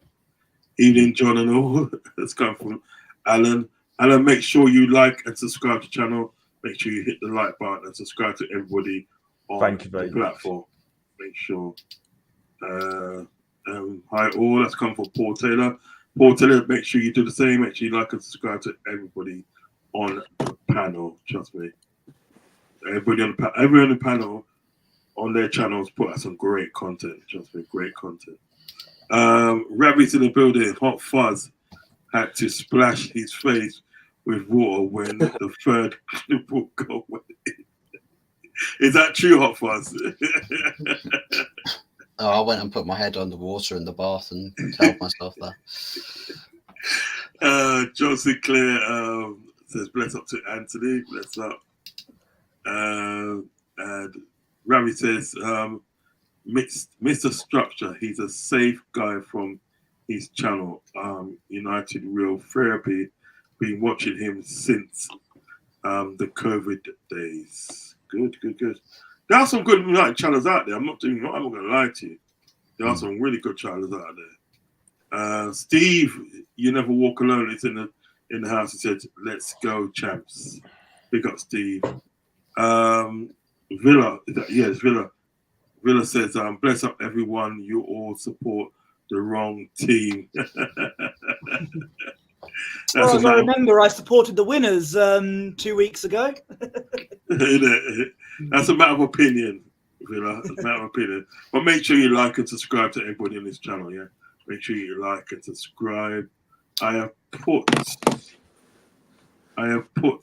Evening, John and all. That's come from Alan. Alan, make sure you like and subscribe to the channel. Make sure you hit the like button and subscribe to everybody on the platform. Make sure. Hi all. That's come from Paul Taylor. Paul Taylor, make sure you do the same. Make sure you like and subscribe to everybody on the panel. Trust me. Everybody on the panel on their channels put out some great content. Trust me, great content. Rabbit's in the building. Hot Fuzz had to splash his face with water when the third Liverpool goal went in. Is that true, Hot Fuzz? I went and put my head under water in the bath and held myself there. John Sinclair says, "Bless up to Anthony. Bless up." And Ravi says, "Mr. Structure, he's a safe guy from his channel, United Real Therapy. Been watching him since the COVID days." Good. There are some good channels out there. I'm not going to lie to you. There are some really good channels out there. Steve, you never walk alone. It's in the house. He said, "Let's go, champs." Big up, Steve. Villa, yes, Villa. Villa says, "Bless up everyone. You all support the wrong team." Well, as I remember, I supported the winners 2 weeks ago. That's a matter of opinion, Villa. It's a matter of opinion. But make sure you like and subscribe to everybody on this channel, yeah? Make sure you like and subscribe. I have put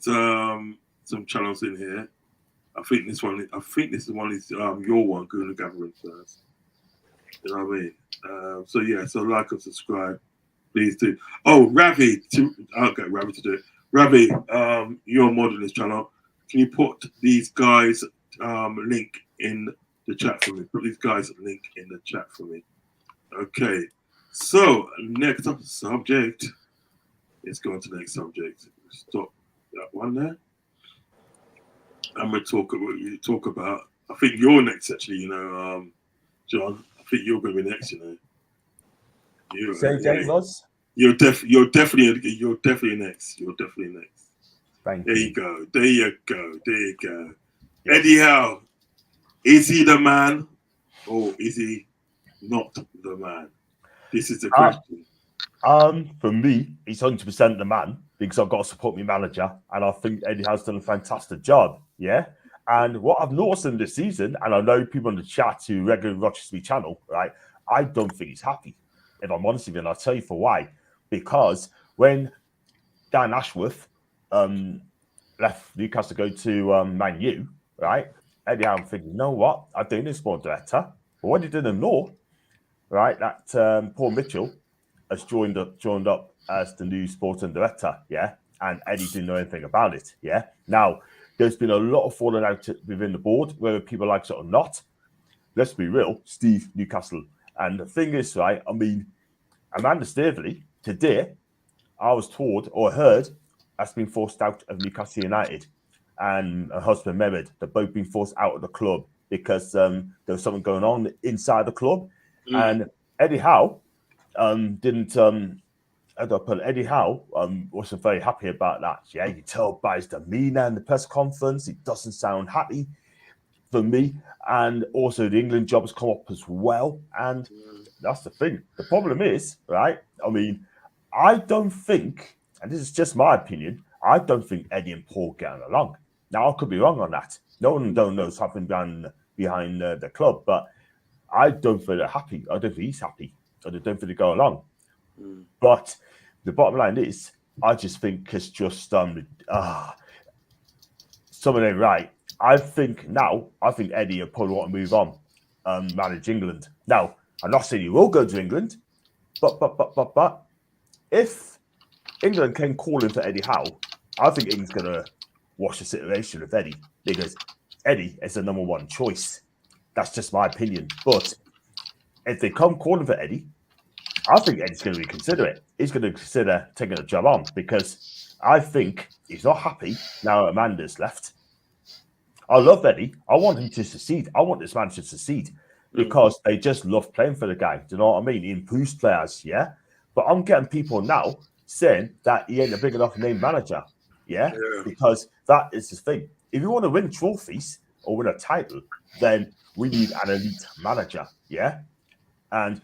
some channels in here. I think this one is your one, Gooner Gathering first. You know what I mean? So yeah, so like and subscribe. Please do. Oh, Ravi, I'll get Ravi to do it. Ravi, you're modding this channel. Can you put these guys' link in the chat for me? Put these guys' link in the chat for me. Okay. So next up subject. Let's go on to the next subject. Stop that one there. And we talk about. I think you're next, actually. John. I think you're going to be next. Say again, Roz. You're definitely next. You're definitely next. Thank There you. you go. There you go. There you go. Yeah. Eddie Howe, is he the man or is he not the man? This is the question. For me, he's 100% the man because I've got to support my manager, and I think Eddie Howe's done a fantastic job. Yeah. And what I've noticed in this season, and I know people in the chat who regularly watch my channel, right? I don't think he's happy. If I'm honest with you, and I'll tell you for why. Because when Dan Ashworth left Newcastle to go to Man U, right? Eddie Howe thinking, you know what? I'm doing this sport director. But what he didn't know, right, that Paul Mitchell has joined up as the new sporting director, yeah? And Eddie didn't know anything about it, yeah? Now, there's been a lot of falling out within the board, whether people like it or not. Let's be real, Steve, Newcastle. And the thing is, right, I mean, Amanda Staveley, today, I was told or heard, has been forced out of Newcastle United. And her husband, Mehmed, they've both been forced out of the club because there was something going on inside the club. And Eddie Howe Eddie Howe wasn't very happy about that. Yeah, you tell by his demeanour in the press conference, he doesn't sound happy for me. And also the England job has come up as well. And that's the thing. The problem is, right, I mean, I don't think, and this is just my opinion, I don't think Eddie and Paul get along. Now, I could be wrong on that. No one don't know what's happening behind the club, but I don't feel they're happy. I don't think he's happy. I don't think they go along. But the bottom line is, I just think it's just something ain't right. I think Eddie will probably want to move on, manage England. Now, I'm not saying he will go to England, but if England came calling for Eddie Howe, I think England's going to watch the situation with Eddie because Eddie is the number one choice. That's just my opinion. But if they come calling for Eddie, I think Eddie's going to reconsider it. He's going to consider taking a job on because I think he's not happy now Amanda's left. I love Eddie. I want him to succeed. I want this man to succeed because they just love playing for the guy. Do you know what I mean? He improves players, yeah? But I'm getting people now saying that he ain't a big enough name manager, yeah? Because that is the thing. If you want to win trophies or win a title, then we need an elite manager, yeah? And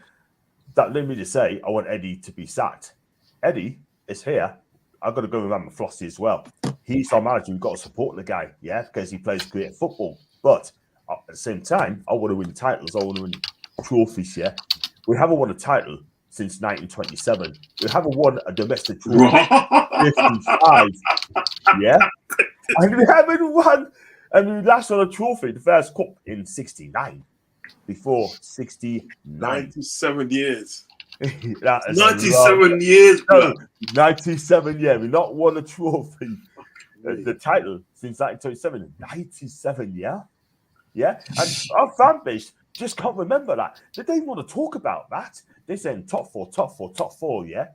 that led me to say, I want Eddie to be sacked. Eddie is here. I've got to go with Matt Flossie as well. He's our manager. We've got to support the guy, yeah, because he plays great football. But at the same time, I want to win titles. I want to win trophies, yeah. We haven't won a title since 1927. We haven't won a domestic trophy 55, yeah. And we haven't won. And we last won a trophy, the first cup, in 69. Before 69. 97 years. 97 years, bro. 97 years. We've not won a trophy, the title, since 1927. 97, yeah? Yeah? And our fan base just can't remember that. They don't want to talk about that. They're saying top four, yeah?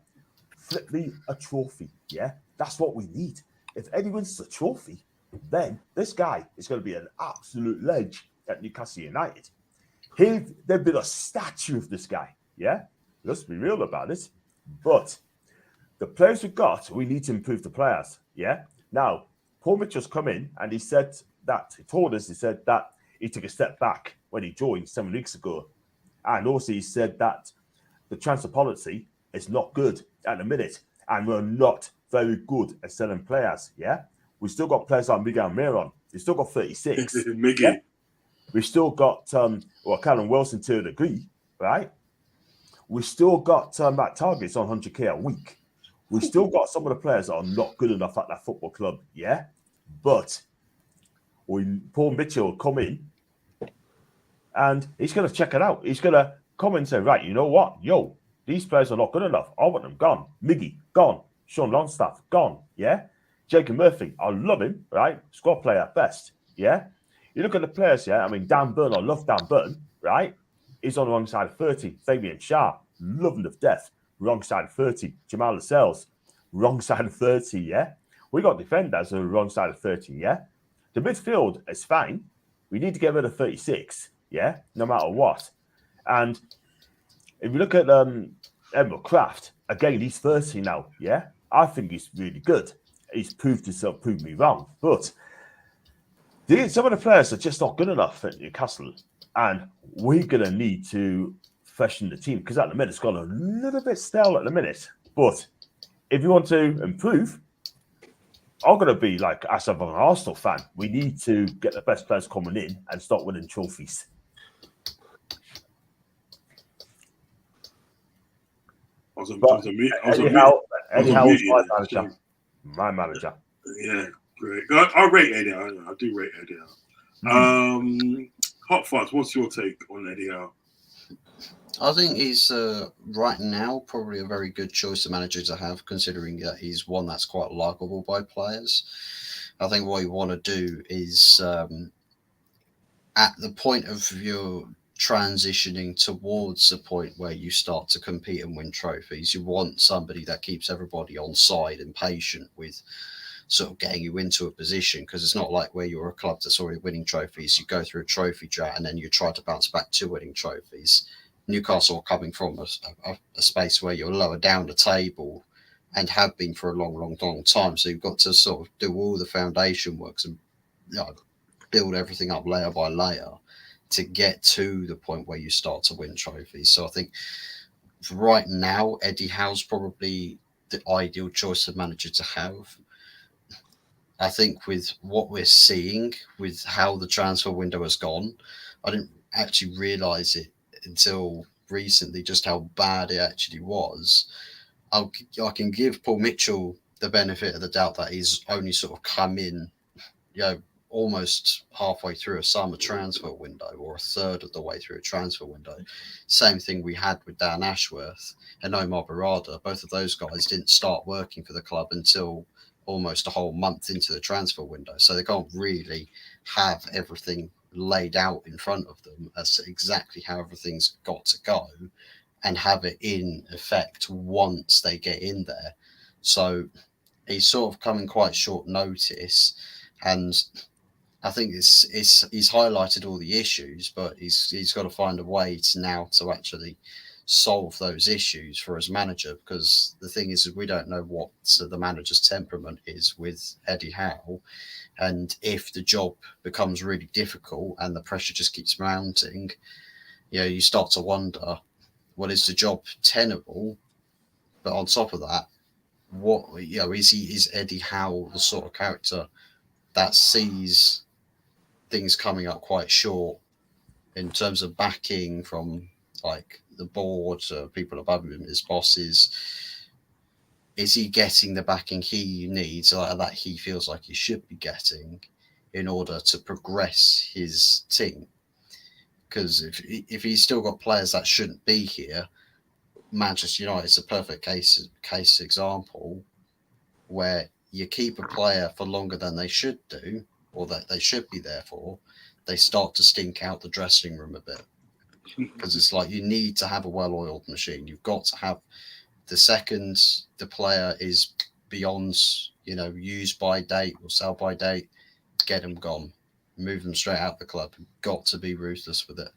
Flip me a trophy, yeah? That's what we need. If Eddie wins the trophy, then this guy is going to be an absolute ledge. at Newcastle United. They've been a statue of this guy. Yeah, let's be real about it. But the players we've got, we need to improve the players. Yeah. Now, Paul Mitchell's come in and he said that he said that he took a step back when he joined 7 weeks ago, and also he said that the transfer policy is not good at the minute, and we're not very good at selling players. Yeah, we still got players like Miguel Miron. We still got 36. Miggy. Yeah? We still got Callum Wilson to a degree, right? We still got Matt Targets on 100k a week. We still got some of the players that are not good enough at that football club, yeah. But when Paul Mitchell will come in, and he's going to check it out. He's going to come and say, right, you know what? Yo, these players are not good enough. I want them gone. Miggy, gone. Sean Longstaff, gone. Yeah. Jacob Murphy, I love him, right? Squad player at best. Yeah. You look at the players, yeah. I mean, Dan Burn, I love Dan Burn, right? He's on the wrong side of 30. Fabian Shah, love him to death. Wrong side of 30. Jamal Lascelles, wrong side of 30, yeah. We got defenders who are wrong side of 30, yeah. The midfield is fine. We need to get rid of 36, yeah, no matter what. And if you look at Edmund Kraft, again, he's 30 now, yeah. I think he's really good. He's proved himself, proved me wrong. But some of the players are just not good enough at Newcastle. And we're going to need to freshen the team, because at the minute it's gone a little bit stale at the minute. But if you want to improve, I'm going to be like, as an Arsenal fan, we need to get the best players coming in and start winning trophies. Eddie Howe's my manager. Yeah, great. I rate Eddie Howe. I do rate Eddie Howe. Hot Fuzz, what's your take on Eddie Howe? I think he's right now probably a very good choice of manager to have, considering that he's one that's quite likable by players. I think what you want to do is at the point of your transitioning towards a point where you start to compete and win trophies, you want somebody that keeps everybody on side and patient with sort of getting you into a position, because it's not like where you're a club that's already winning trophies. You go through a trophy drought and then you try to bounce back to winning trophies. Newcastle are coming from a space where you're lower down the table and have been for a long time. So you've got to sort of do all the foundation works and build everything up layer by layer to get to the point where you start to win trophies. So I think right now, Eddie Howe's probably the ideal choice of manager to have. I think with what we're seeing, with how the transfer window has gone, I didn't actually realise it until recently just how bad it actually was. I can give Paul Mitchell the benefit of the doubt that he's only sort of come in, almost halfway through a summer transfer window, or a third of the way through a transfer window. Same thing we had with Dan Ashworth and Omar Barada. Both of those guys didn't start working for the club until almost a whole month into the transfer window. So they can't really have everything laid out in front of them as to exactly how everything's got to go and have it in effect once they get in there. So he's sort of coming quite short notice, and I think he's highlighted all the issues, but he's got to find a way to actually solve those issues for his manager, because the thing is we don't know what the manager's temperament is with Eddie Howe. And if the job becomes really difficult and the pressure just keeps mounting, you start to wonder, well, is the job tenable? But on top of that, is Eddie Howe the sort of character that sees things coming up quite short in terms of backing from like the board, people above him, his bosses? Is he getting the backing he needs, or that he feels like he should be getting, in order to progress his team? Because if he's still got players that shouldn't be here, Manchester United is a perfect case example where you keep a player for longer than they should do, or that they should be there for, they start to stink out the dressing room a bit. Because it's like you need to have a well-oiled machine. You've got to have, the second the player is beyond, use by date or sell by date, get them gone. move them straight out the club. You've got to be ruthless with it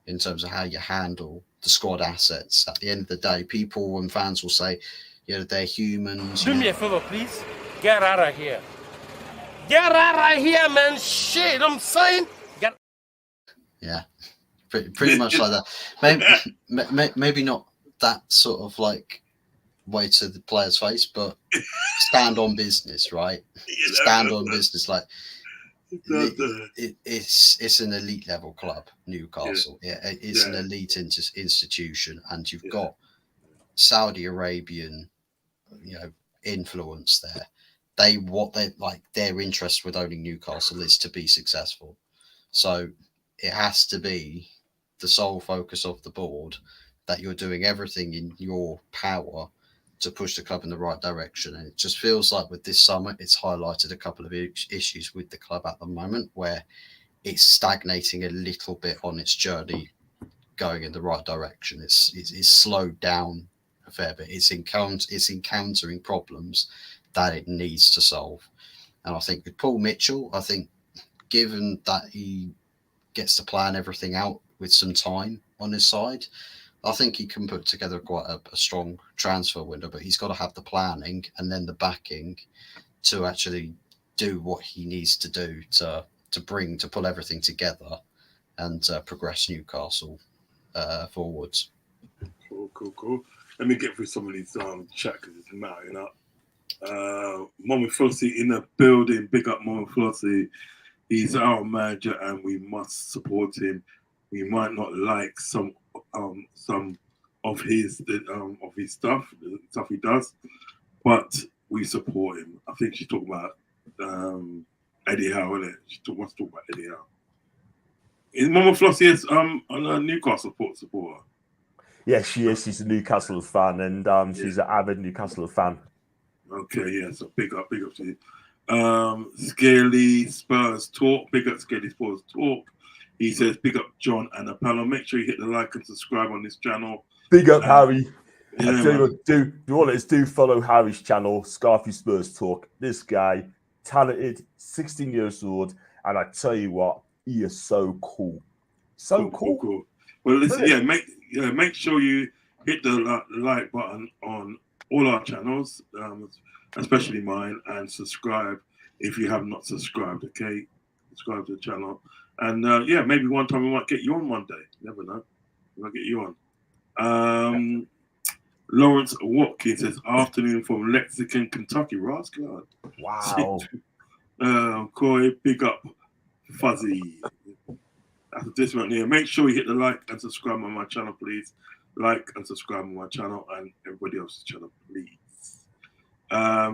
in terms of how you handle the squad assets. At the end of the day, people and fans will say, they're humans. Do me a favor, please. Get out of here. Get out of here, man. Shit, I'm saying. Yeah, pretty much like that. Maybe not that sort of like way to the player's face, but stand on business, right? Stand on business. Like it's an elite level club, Newcastle. Yeah, it's an elite institution, and you've got Saudi Arabian, influence there. Their interest with owning Newcastle is to be successful. So it has to be the sole focus of the board that you're doing everything in your power to push the club in the right direction. And it just feels like with this summer, it's highlighted a couple of issues with the club at the moment where it's stagnating a little bit on its journey going in the right direction. It's slowed down a fair bit. It's encountering problems that it needs to solve. And I think with Paul Mitchell, given that he gets to plan everything out with some time on his side, I think he can put together quite a strong transfer window, but he's got to have the planning and then the backing to actually do what he needs to do to pull everything together and progress Newcastle forwards. Cool. Let me get through some of these chat because it's mounting up. Mama Flossie in the building. Big up Mama Flossie. He's our manager and we must support him. We might not like some of his stuff, the stuff he does, but we support him. I think she's talking about Eddie Howe, isn't it? She wants to talk about Eddie Howe. Is Mama Flossie a Newcastle supporter? Yeah, she is. She's a Newcastle fan, and she's an avid Newcastle fan. Okay, yeah. So big up to you. Scaly Spurs Talk. Big up Scaly Spurs Talk. He says, big up John and Apollo. Make sure you hit the like and subscribe on this channel. Big up Harry. Yeah, I tell you what, do follow Harry's channel, Scarfy Spurs Talk. This guy, talented, 16 years old, and I tell you what, he is so cool. Cool. Well, listen, make sure you hit the like button on all our channels, especially mine, and subscribe if you have not subscribed. Okay, subscribe to the channel, and maybe one time we might get you on one day. Never know, we might get you on. Lawrence Watkins says, "Afternoon from Lexington, Kentucky." Rascal. Wow. Corey, big up, Fuzzy. After this one here, make sure you hit the like and subscribe on my channel, please. Like and subscribe on my channel and everybody else's channel, please.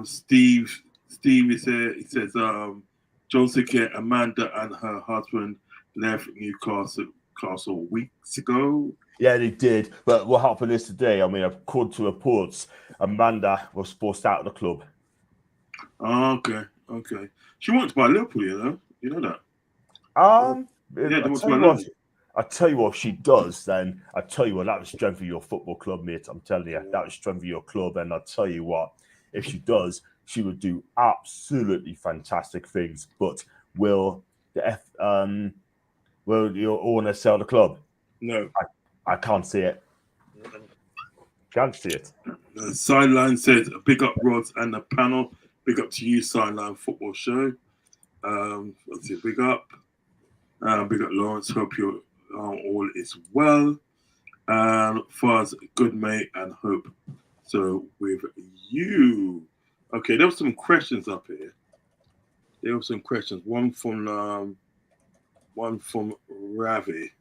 Steve is here. He says, Johnson Care, Amanda and her husband left Newcastle weeks ago. Yeah, they did. But what happened is today, according to reports, Amanda was forced out of the club. Oh, okay. She wants to buy Liverpool, you know that? I tell you what she does, then I tell you what, that would strengthen your football club, mate. I'm telling you, that would strengthen your club. And I'll tell you what, if she does, she would do absolutely fantastic things. But will your owner sell the club? No. I can't see it. Can't see it. Sideline says, big up Rodz and the panel. Big up to you, Sideline Football Show. Let's see, big up. Big up Lawrence. Hope you're all is well. Fuzz, good mate, and hope so with you. Okay, there were some questions up here. There were some questions. One from Ravi.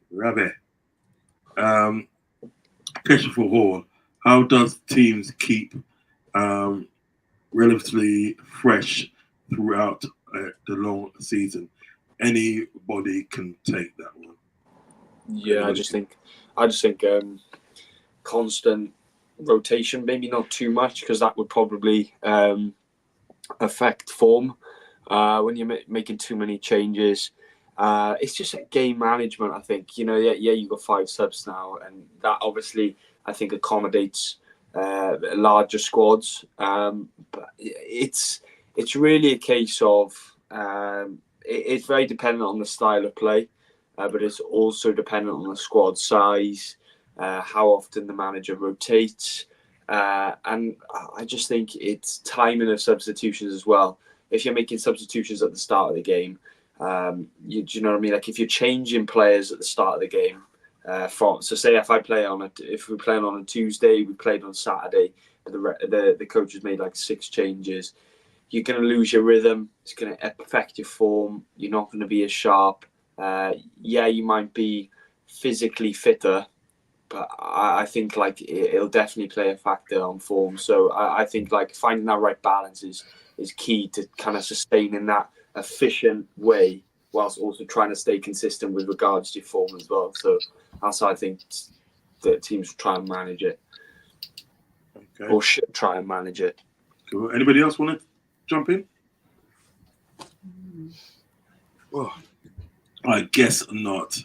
Question for Hall. How does teams keep relatively fresh throughout the long season? Anybody can take that one. Yeah, I just think constant rotation, maybe not too much, because that would probably affect form when you're making too many changes. It's just game management, I think. You've got 5 subs now, and that obviously I think accommodates larger squads. But it's really a case of it's very dependent on the style of play, but it's also dependent on the squad size, how often the manager rotates, and I just think it's timing of substitutions as well. If you're making substitutions at the start of the game, do you know what I mean? Like if you're changing players at the start of the game, so say if we're playing on a Tuesday, we played on Saturday, the coach has made like 6 changes. You're going to lose your rhythm. It's going to affect your form. You're not going to be as sharp. You might be physically fitter, but I think like it'll definitely play a factor on form. So I think like finding that right balance is key to kind of sustaining that efficient way whilst also trying to stay consistent with regards to form as well. So that's how I think the teams try and manage it. Okay. Or should try and manage it. Cool. Anybody else want to jump in? Oh, I guess not.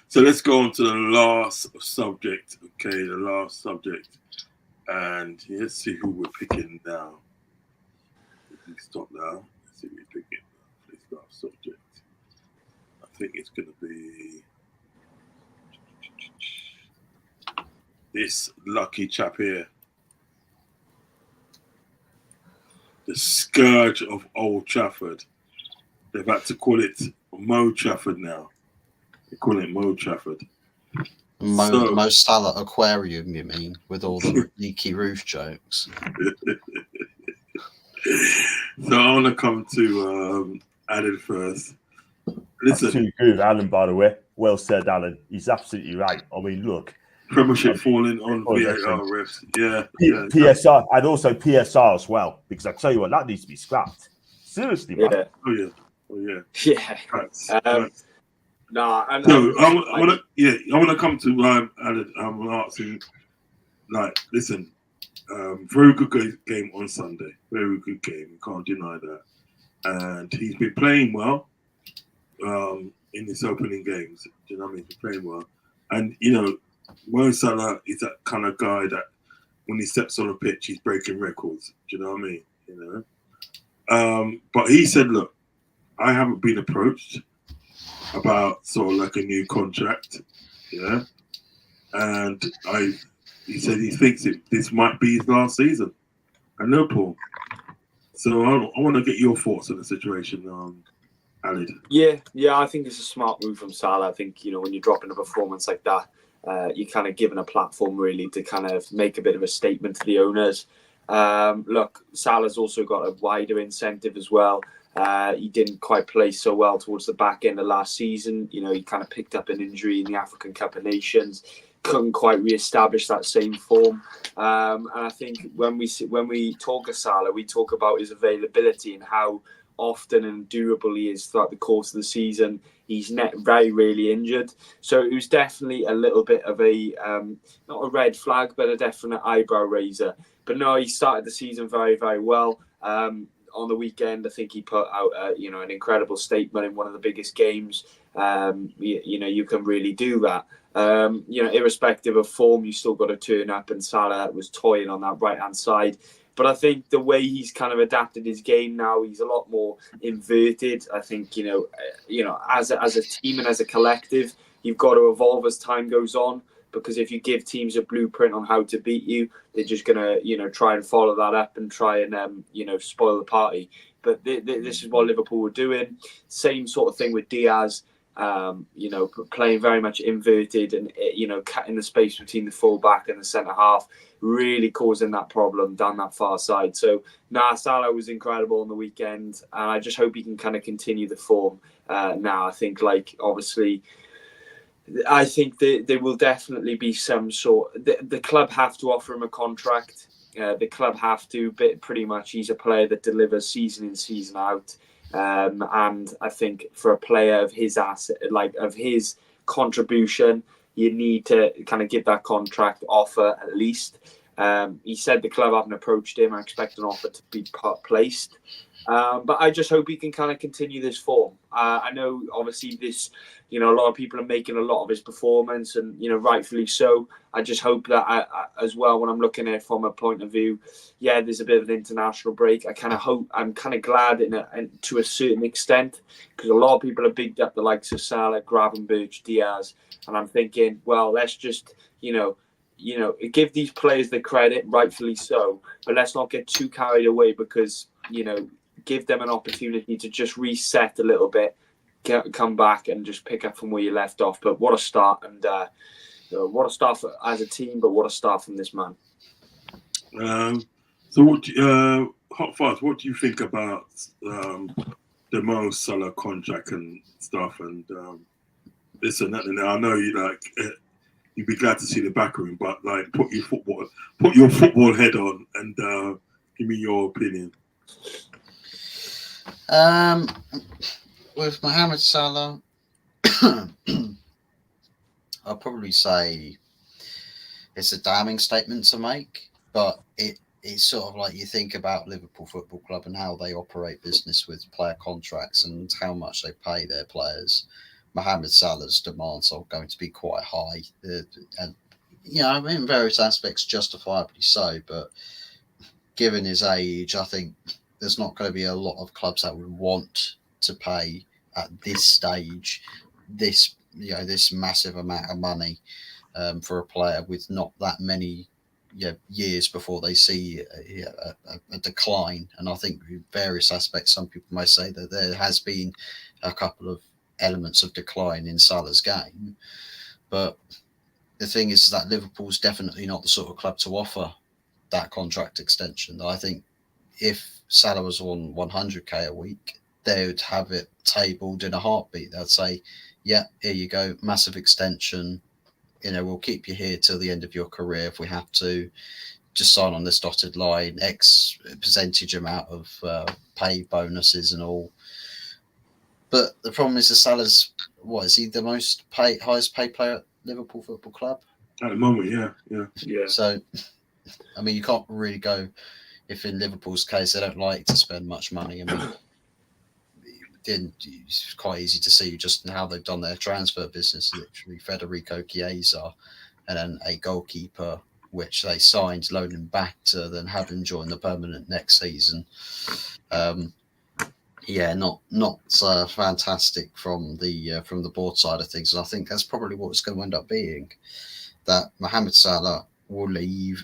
So let's go on to the last subject. Okay, the last subject. And let's see who we're picking now. We stop now. Let's see who we're picking. This last subject. I think it's going to be this lucky chap here. The scourge of Old Trafford. They've had to call it Mo Trafford now. They call it Mo Trafford. Mo Salah Aquarium, you mean, with all the leaky roof jokes. So I want to come to Alan first. Listen, That's too good, Alan, by the way. Well said, Alan. He's absolutely right. I mean, look. Premiership falling on VAR refs. Yeah. PSR, and also PSR as well, because I tell you what, that needs to be scrapped. Seriously, man. Yeah. Oh yeah. Yeah. Right. No, I want to come to Alan. I'm asking, like, listen, very good game on Sunday. Very good game. You can't deny that. And he's been playing well in his opening games. Do you know what I mean? He's been playing well. And, you know, Mo Salah is that kind of guy that when he steps on a pitch, he's breaking records. Do you know what I mean? You know? But he said, look, I haven't been approached about sort of like a new contract. Yeah. And he said he thinks this might be his last season at Liverpool. So I want to get your thoughts on the situation, Ali. Yeah, I think it's a smart move from Salah. I think, you know, when you're dropping a performance like that, you're kind of given a platform really to kind of make a bit of a statement to the owners. Look, Salah's also got a wider incentive as well. He didn't quite play so well towards the back end of last season. You know, he kind of picked up an injury in the African Cup of Nations, couldn't quite re-establish that same form. And I think when we talk of Salah, we talk about his availability and how often and durable he is throughout the course of the season. He's very rarely injured. So it was definitely a little bit of a, not a red flag, but a definite eyebrow raiser. But no, he started the season very, very well. On the weekend, I think he put out, an incredible statement in one of the biggest games. You can really do that. Irrespective of form, you still got to turn up, and Salah was toying on that right-hand side. But I think the way he's kind of adapted his game now, he's a lot more inverted. I think, as a team and as a collective, you've got to evolve as time goes on, because if you give teams a blueprint on how to beat you, they're just going to, try and follow that up and try and, spoil the party. But this is what Liverpool were doing. Same sort of thing with Diaz. Playing very much inverted and, cutting the space between the full-back and the centre-half, really causing that problem down that far side. So, Salah was incredible on the weekend, and I just hope he can kind of continue the form now. I think, obviously, I think there will definitely be some sort... The club have to offer him a contract. The club have to, but pretty much he's a player that delivers season in, season out. And I think for a player of his asset, of his contribution, you need to kind of give that contract offer at least. He said the club haven't approached him. I expect an offer to be placed. But I just hope he can kind of continue this form. I know, obviously, a lot of people are making a lot of his performance, and rightfully so. I just hope that as well, when I'm looking at it from a point of view, there's a bit of an international break. I'm kind of glad to a certain extent, because a lot of people have bigged up the likes of Salah, Gravenberch, Diaz, and I'm thinking, well, let's just give these players the credit, rightfully so, but let's not get too carried away, because give them an opportunity to just reset a little bit, come back and just pick up from where you left off. But what a start, and what a start as a team, but what a start from this man. So what Hot Fuzz, what do you think about the Mo Salah contract and stuff, and this and that? And I know you'd be glad to see the back room, but put your football head on and give me your opinion. With Mohamed Salah, I'll probably say it's a damning statement to make, but it's sort of like you think about Liverpool Football Club and how they operate business with player contracts and how much they pay their players. Mohamed Salah's demands are going to be quite high, and in various aspects justifiably so, but given his age, I think there's not going to be a lot of clubs that would want to pay at this stage this massive amount of money for a player with not that many years before they see a decline. And I think in various aspects, some people may say that there has been a couple of elements of decline in Salah's game, but the thing is that Liverpool's definitely not the sort of club to offer that contract extension. I think if Salah was on 100k a week, they would have it tabled in a heartbeat. They'd say, yeah, here you go, massive extension. We'll keep you here till the end of your career if we have to. Just sign on this dotted line, X percentage amount of pay bonuses and all. But the problem is that Salah's, is he the highest paid player at Liverpool Football Club? At the moment, yeah. So, I mean, you can't really go, if in Liverpool's case, they don't like to spend much money. I mean, it's quite easy to see just how they've done their transfer business. Literally, Federico Chiesa and then a goalkeeper, which they signed, loaned him back to then have him join the permanent next season. Not fantastic from the board side of things. And I think that's probably what it's going to end up being, that Mohamed Salah will leave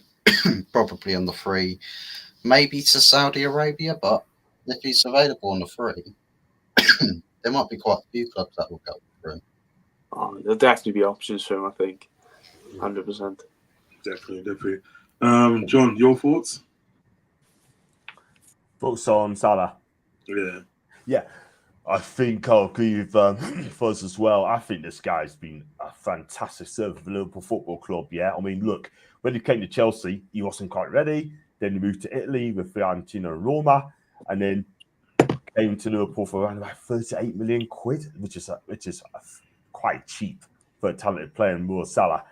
probably on the free, maybe to Saudi Arabia, but if he's available on the free, there might be quite a few clubs that will go for him. There'll definitely be options for him, I think. 100%. Definitely. John, your thoughts? Thoughts on Salah? Yeah. I think I'll agree with Fuzz as well. I think this guy's been a fantastic servant for Liverpool Football Club. Yeah, I mean, look, when he came to Chelsea, he wasn't quite ready. Then he moved to Italy with Fiorentina and Roma, and then came to Liverpool for around about 38 million quid, which is quite cheap for a talented player in Mo Salah.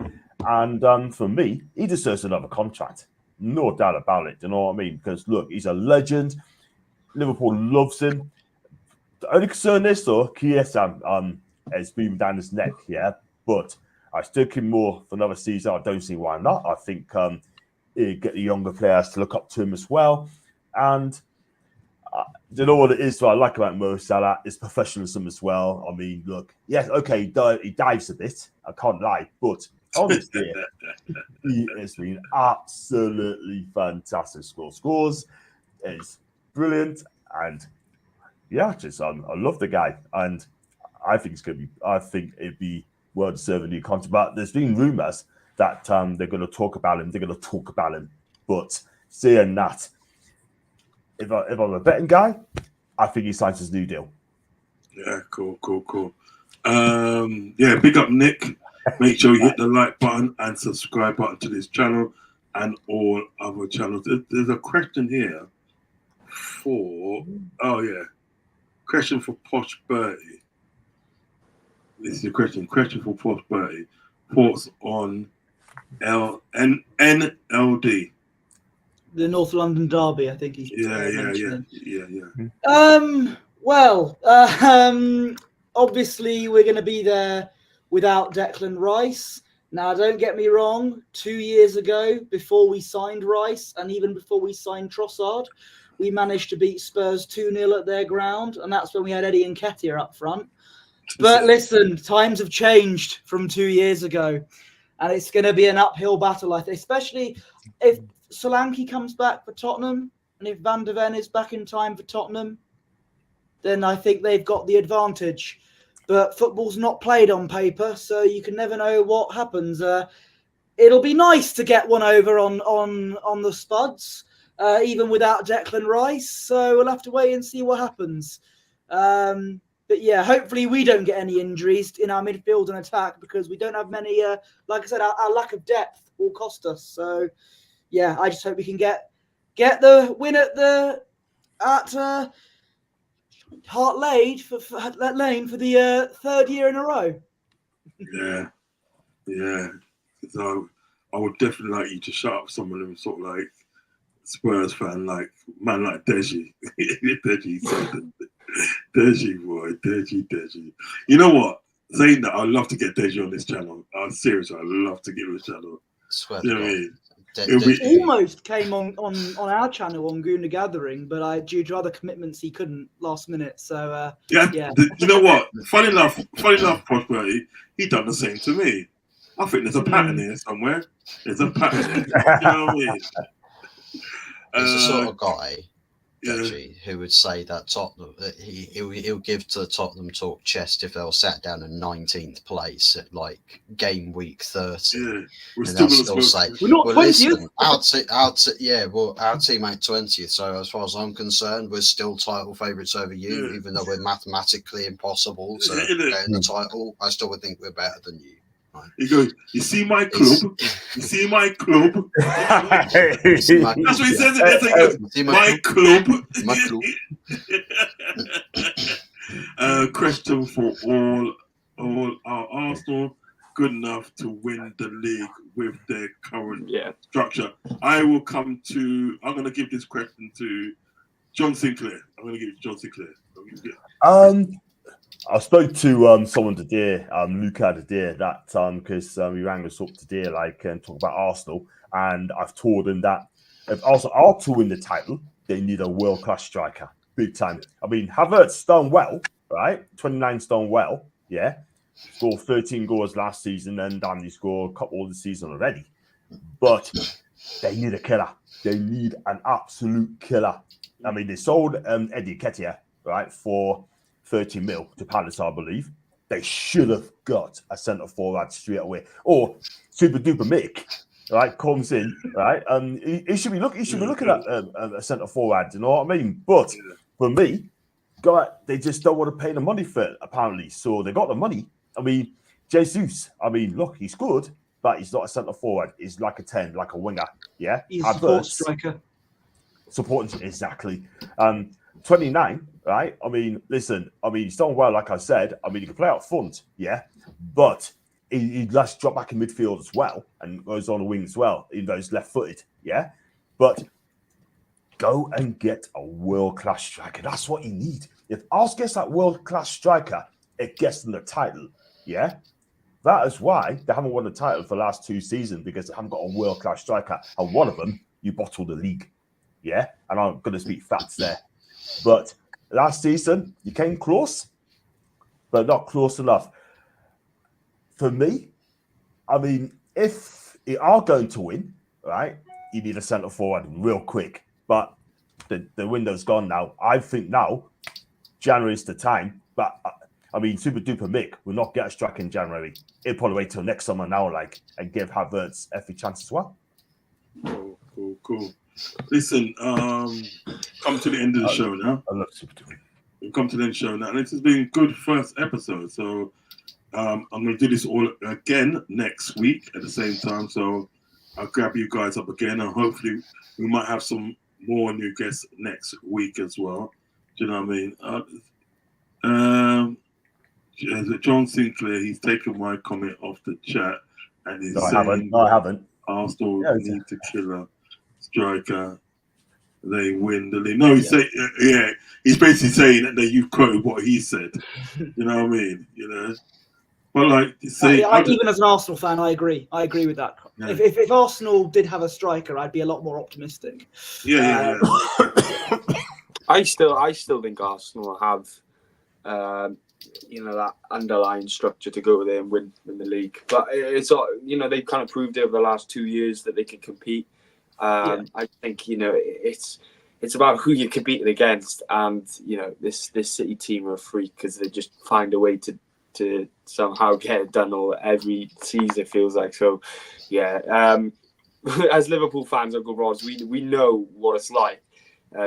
And for me, he deserves another contract, no doubt about it. You know what I mean? Because look, he's a legend. Liverpool loves him. The only concern is though, Chiesa is breathing down his neck, but I still keep more for another season. I don't see why not. I think he'll get the younger players to look up to him as well. And you know what it is? What I like about Mo Salah is professionalism as well. I mean, look, yes, okay, he dives a bit. I can't lie, but honestly, he has been absolutely fantastic. Scores is brilliant, and I love the guy, and I think it'd be well deserving new contract. But there's been rumours that they're going to talk about him. But saying that, if I'm a betting guy, I think he signs his new deal. Yeah, cool. Big up Nick. Make sure you hit the like button and subscribe button to this channel and all other channels. There's a question here question for Posh Bertie. This is a question for Posh Bertie. Thoughts on NLD the North London derby, I think he's Yeah. mentioning. Yeah. Well, obviously we're going to be there without Declan Rice. Now, don't get me wrong, 2 years ago, before we signed Rice and even before we signed Trossard, we managed to beat Spurs 2-0 at their ground, and that's when we had Eddie Nketiah up front. But listen, times have changed from 2 years ago, and it's going to be an uphill battle, I think, especially if Solanke comes back for Tottenham and if Van der Ven is back in time for Tottenham, then I think they've got the advantage. But football's not played on paper, so you can never know what happens. It'll be nice to get one over on the Spuds, even without Declan Rice. So we'll have to wait and see what happens. But yeah, hopefully we don't get any injuries in our midfield and attack because we don't have many. Like I said, our lack of depth will cost us. So yeah, I just hope we can get the win at Hart Lane for the third year in a row. Yeah. So I would definitely like you to shut up someone who's sort of like Spurs fan, like man like Deji. Deji said Deji boy, Deji. You know what? Saying that, I'd love to get Deji on this channel. I'm serious. I'd love to get on this channel. Swear You to know what I God. mean? He almost came on our channel on Guna Gathering, but due to other commitments, he couldn't last minute. So yeah. You know what? Funny enough, Prosperity, he done the same to me. I think there's a pattern here somewhere. There's a pattern. You know what I mean? He's the sort of guy, Yeah. Deji, who would say that Tottenham, he'll give to the Tottenham Talk chest if they'll sat down in 19th place at like game week 30. Yeah, we're And still they'll gonna still say, We're not well, 20th. listen, our team ain't 20th. So as far as I'm concerned, we're still title favourites over you, Yeah. even though we're mathematically impossible to Yeah, innit? get in the title. I still would think we're better than you. He goes, you see my club? You see my club? That's what he says. That's what he goes, See my club. My club. Question for all are Arsenal good enough to win the league with their current structure? I'm going to give this question to John Sinclair. I spoke to someone today, Luca today, that because he rang us up today, and talk about Arsenal, and I've told him that if Arsenal are to win the title, they need a world-class striker, big time. I mean, Havertz done well, right? 29's done well, yeah. Scored 13 goals last season, and he scored a couple of the season already. But they need a killer. They need an absolute killer. I mean, they sold Eddie Nketiah, right, for 30 mil to Palace, I believe. They should have got a centre forward straight away. Or Super Duper Mick, right, comes in, right? He should be looking at a centre forward, you know what I mean? But for me, they just don't want to pay the money for it, apparently. So they got the money. I mean, Jesus, look, he's good, but he's not a centre forward. He's like a 10, like a winger. Yeah. He's a support striker. Supporting, exactly. 29, right? Listen, he's done well, like I said. He can play out front, yeah, but he lets drop back in midfield as well and goes on the wing as well, even though he's left-footed, yeah. But go and get a world-class striker. That's what you need. If Arsenal gets that world-class striker, it gets them the title, yeah. That is why they haven't won the title for the last 2 seasons, because they haven't got a world-class striker, and one of them, you bottled the league, yeah. And I'm going to speak facts there. But last season, you came close, but not close enough. For me, if you are going to win, right, you need a centre forward real quick. But the window's gone now. I think now, January's the time. But, Super Duper Mick will not get a strike in January. He'll probably wait till next summer now, and give Havertz every chance as well. Cool. Listen, come to the end of the show now. I love Super Duper. We've come to the end of the show now. And this has been a good first episode. So I'm going to do this all again next week at the same time. So I'll grab you guys up again. And hopefully we might have some more new guests next week as well. Do you know what I mean? John Sinclair, he's taken my comment off the chat. And he's saying, I haven't. Arsenal need to kill a striker. they win the league. No, he's saying, he's basically saying that you quoted what he said. You know what I mean? You know, but like, say, even as an Arsenal fan, I agree. I agree with that. Yeah. If Arsenal did have a striker, I'd be a lot more optimistic. Yeah. I still think Arsenal have, that underlying structure to go there and win the league. But it's they've kind of proved over the last 2 years that they can compete. I think it's about who you're competing against, and this City team are a freak because they just find a way to somehow get it done every season, it feels like. So as Liverpool fans, Uncle Rodz, we know what it's like.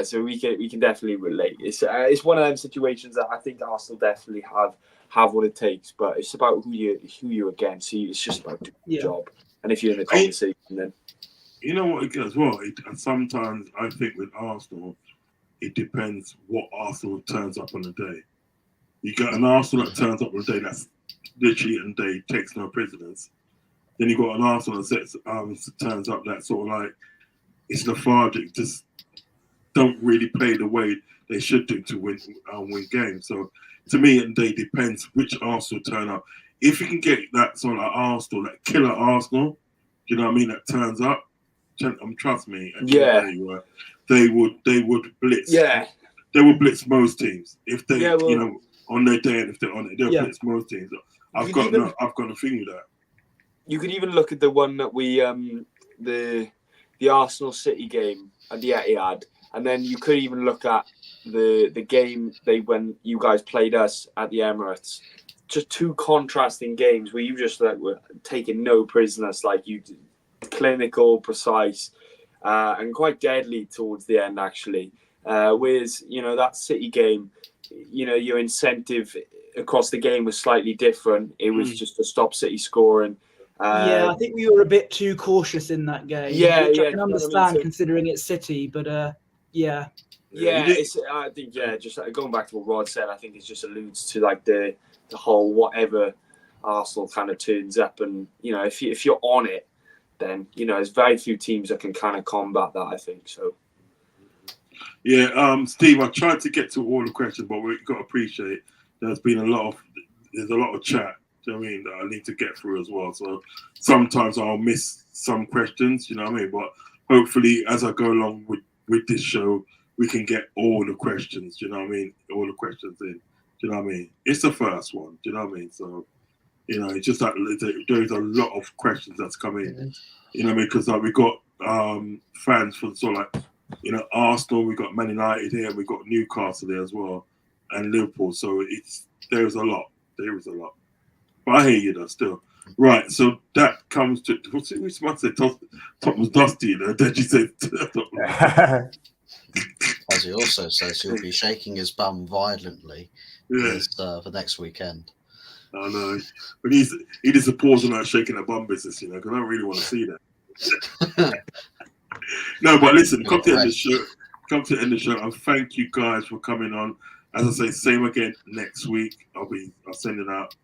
So we can definitely relate. It's one of them situations that I think Arsenal definitely have what it takes, but it's about who you're against. It's just about doing the job. And if you're in the conversation, then you know what it does well. And sometimes I think with Arsenal, it depends what Arsenal turns up on the day. You got an Arsenal that turns up on the day that's literally and day takes no prisoners. Then you got an Arsenal that turns up that sort of like it's lethargic, just don't really play the way they should do to win games. So to me, and they depends which Arsenal turn up. If you can get that sort of Arsenal, that killer Arsenal, you know what I mean, that turns up, trust me, they would blitz. Yeah, they would blitz most teams if they, on their day, and if they're on it, they'll blitz most teams. I've got a thing with that. You could even look at the one that we, the Arsenal City game at the Etihad. And then you could even look at the game when you guys played us at the Emirates. Just two contrasting games where you just were taking no prisoners, like you did, clinical, precise, and quite deadly towards the end actually. Whereas that City game, your incentive across the game was slightly different. It was just to stop City scoring. I think we were a bit too cautious in that game. Which I can understand considering it's City, but I think just going back to what Rod said, I think it just alludes to like the whole whatever Arsenal kind of turns up, and if you're on it, then there's very few teams that can kind of combat that, I think so. Steve, I tried to get to all the questions, but we've got to appreciate there's a lot of chat. Do you know what I mean, that I need to get through as well. So sometimes I'll miss some questions, you know what I mean? But hopefully as I go along with this show, we can get all the questions, you know what I mean? All the questions in, do you know what I mean? It's the first one, do you know what I mean? So, it's just that there's a lot of questions that's come in, you know what I mean? Because we got fans from Arsenal, we got Man United here, we got Newcastle there as well, and Liverpool. So there's a lot. There is a lot. But I hear you though still. Right, so that comes to which must say Top was dusty, Then you said as he also says he'll be shaking his bum violently for next weekend. I know. But he needs to pause on that shaking that bum business, because I don't really want to see that. No, but listen, come to the end of the show, and thank you guys for coming on. As I say, same again next week. I'll sending out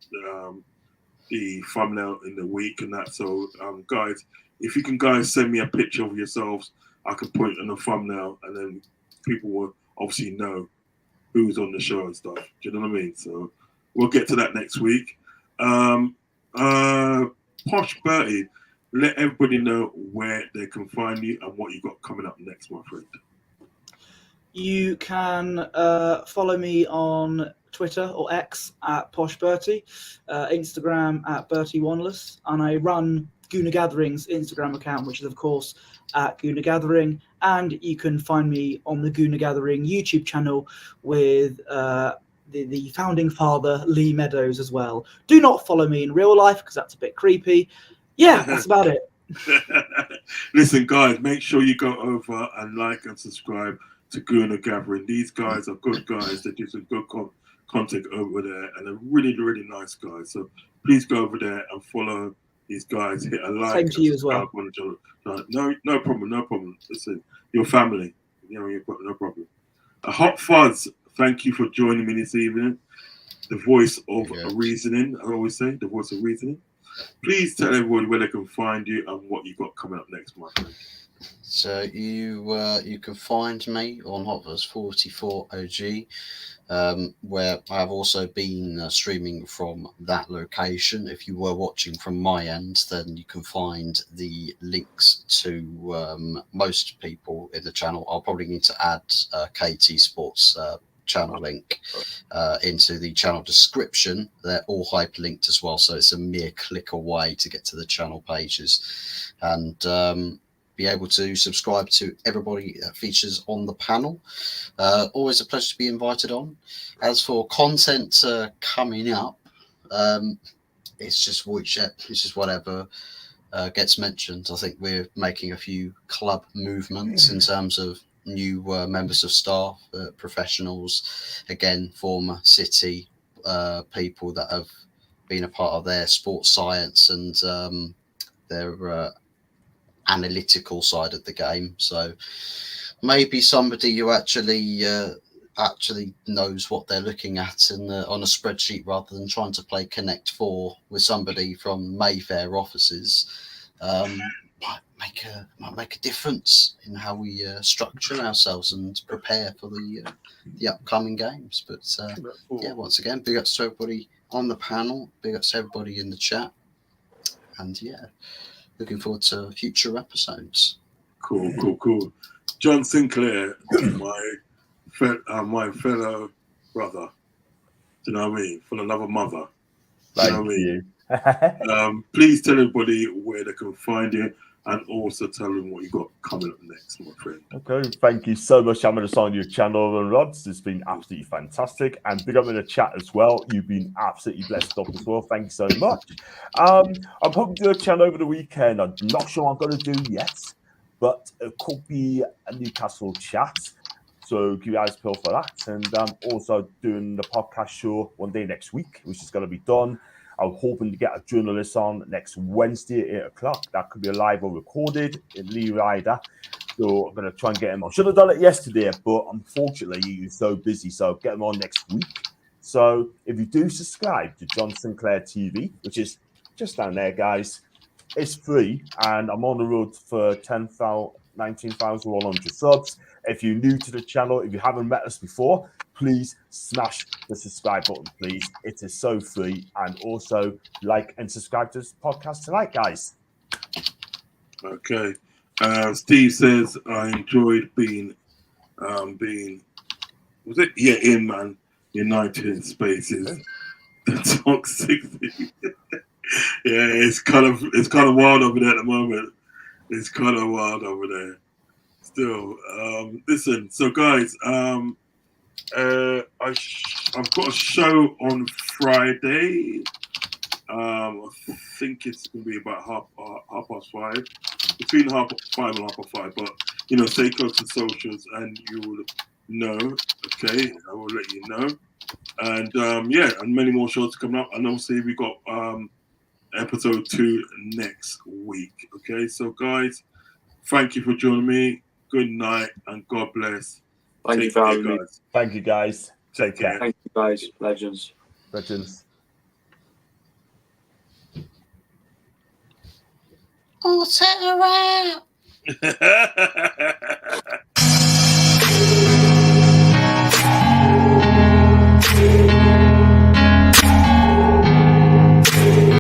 the thumbnail in the week and that. So, guys, if you can send me a picture of yourselves, I can put it in the thumbnail, and then people will obviously know who's on the show and stuff. Do you know what I mean? So we'll get to that next week. Posh Bertie, let everybody know where they can find you and what you got coming up next, my friend. You can follow me on Twitter or X at Posh Bertie, Instagram at Bertie Wanless, and I run Gooner Gathering's Instagram account, which is of course at Gooner Gathering, and you can find me on the Gooner Gathering YouTube channel with the founding father Lee Meadows as well. Do not follow me in real life because that's a bit creepy. Yeah, that's about it. Listen, guys, make sure you go over and like and subscribe to Gooner Gathering. These guys are good guys. They do some good content over there, and they're really, really nice guys. So please go over there and follow these guys. Hit a like. Same to you as well. No problem. Listen, your family. You've got no problem. Hot Fuzz, thank you for joining me this evening. The voice of reasoning, I always say, the voice of reasoning. please tell everyone where they can find you and what you got coming up next month. So you can find me on Hotverse 44 OG, where I've also been streaming from that location. If you were watching from my end, then you can find the links to most people in the channel. I'll probably need to add KT Sports channel link into the channel description. They're all hyperlinked as well, so it's a mere click away to get to the channel pages, and be able to subscribe to everybody that features on the panel. Always a pleasure to be invited on. As for content coming up, it's just whatever gets mentioned. I think we're making a few club movements in terms of new members of staff, professionals, again, former City people that have been a part of their sports science and their analytical side of the game. So maybe somebody who actually knows what they're looking at on a spreadsheet rather than trying to play Connect 4 with somebody from Mayfair offices might make a difference in how we structure ourselves and prepare for the upcoming games. But yeah, once again, big ups to everybody on the panel, big ups to everybody in the chat, and yeah, looking forward to future episodes. Cool. John Sinclair, my fellow brother. Do you know what I mean? From another mother. Do you know what I mean? Please tell everybody where they can find you, and also tell them what you got coming up next, my friend. Okay, thank you so much. I'm going to sign your channel, and Rods. It's been absolutely fantastic. And big up in the chat as well. You've been absolutely blessed up as well. Thank you so much. I'm hoping to do a channel over the weekend. I'm not sure what I'm going to do yet, but it could be a Newcastle chat. So keep your eyes peeled for that. And I'm also doing the podcast show one day next week, which is going to be done. I'm hoping to get a journalist on next Wednesday at 8 o'clock. That could be a live or recorded in Lee Ryder. So I'm going to try and get him on. Should have done it yesterday, but unfortunately he's so busy. So get him on next week. So if you do subscribe to John Sinclair TV, which is just down there, guys, it's free. And I'm on the road for 19,100 subs. If you're new to the channel, if you haven't met us before, please smash the subscribe button, please. It is so free. And also like and subscribe to this podcast tonight, guys. Okay. Steve says, I enjoyed being was it? Yeah, in Man United Spaces. The toxic thing. Yeah, it's kind of wild over there at the moment. It's kind of wild over there. Still, listen. So, guys, I've got a show on Friday. I think it's gonna be about half past 5, between 5:30 and 5:30. But stay close to socials, and you will know. Okay, I will let you know. And and many more shows coming up. And obviously we got episode 2 next week. Okay, so guys, thank you for joining me. Good night and God bless. Thank you for having me. Thank you, guys. Take care. Thank you, guys. Legends. Oh, set her out.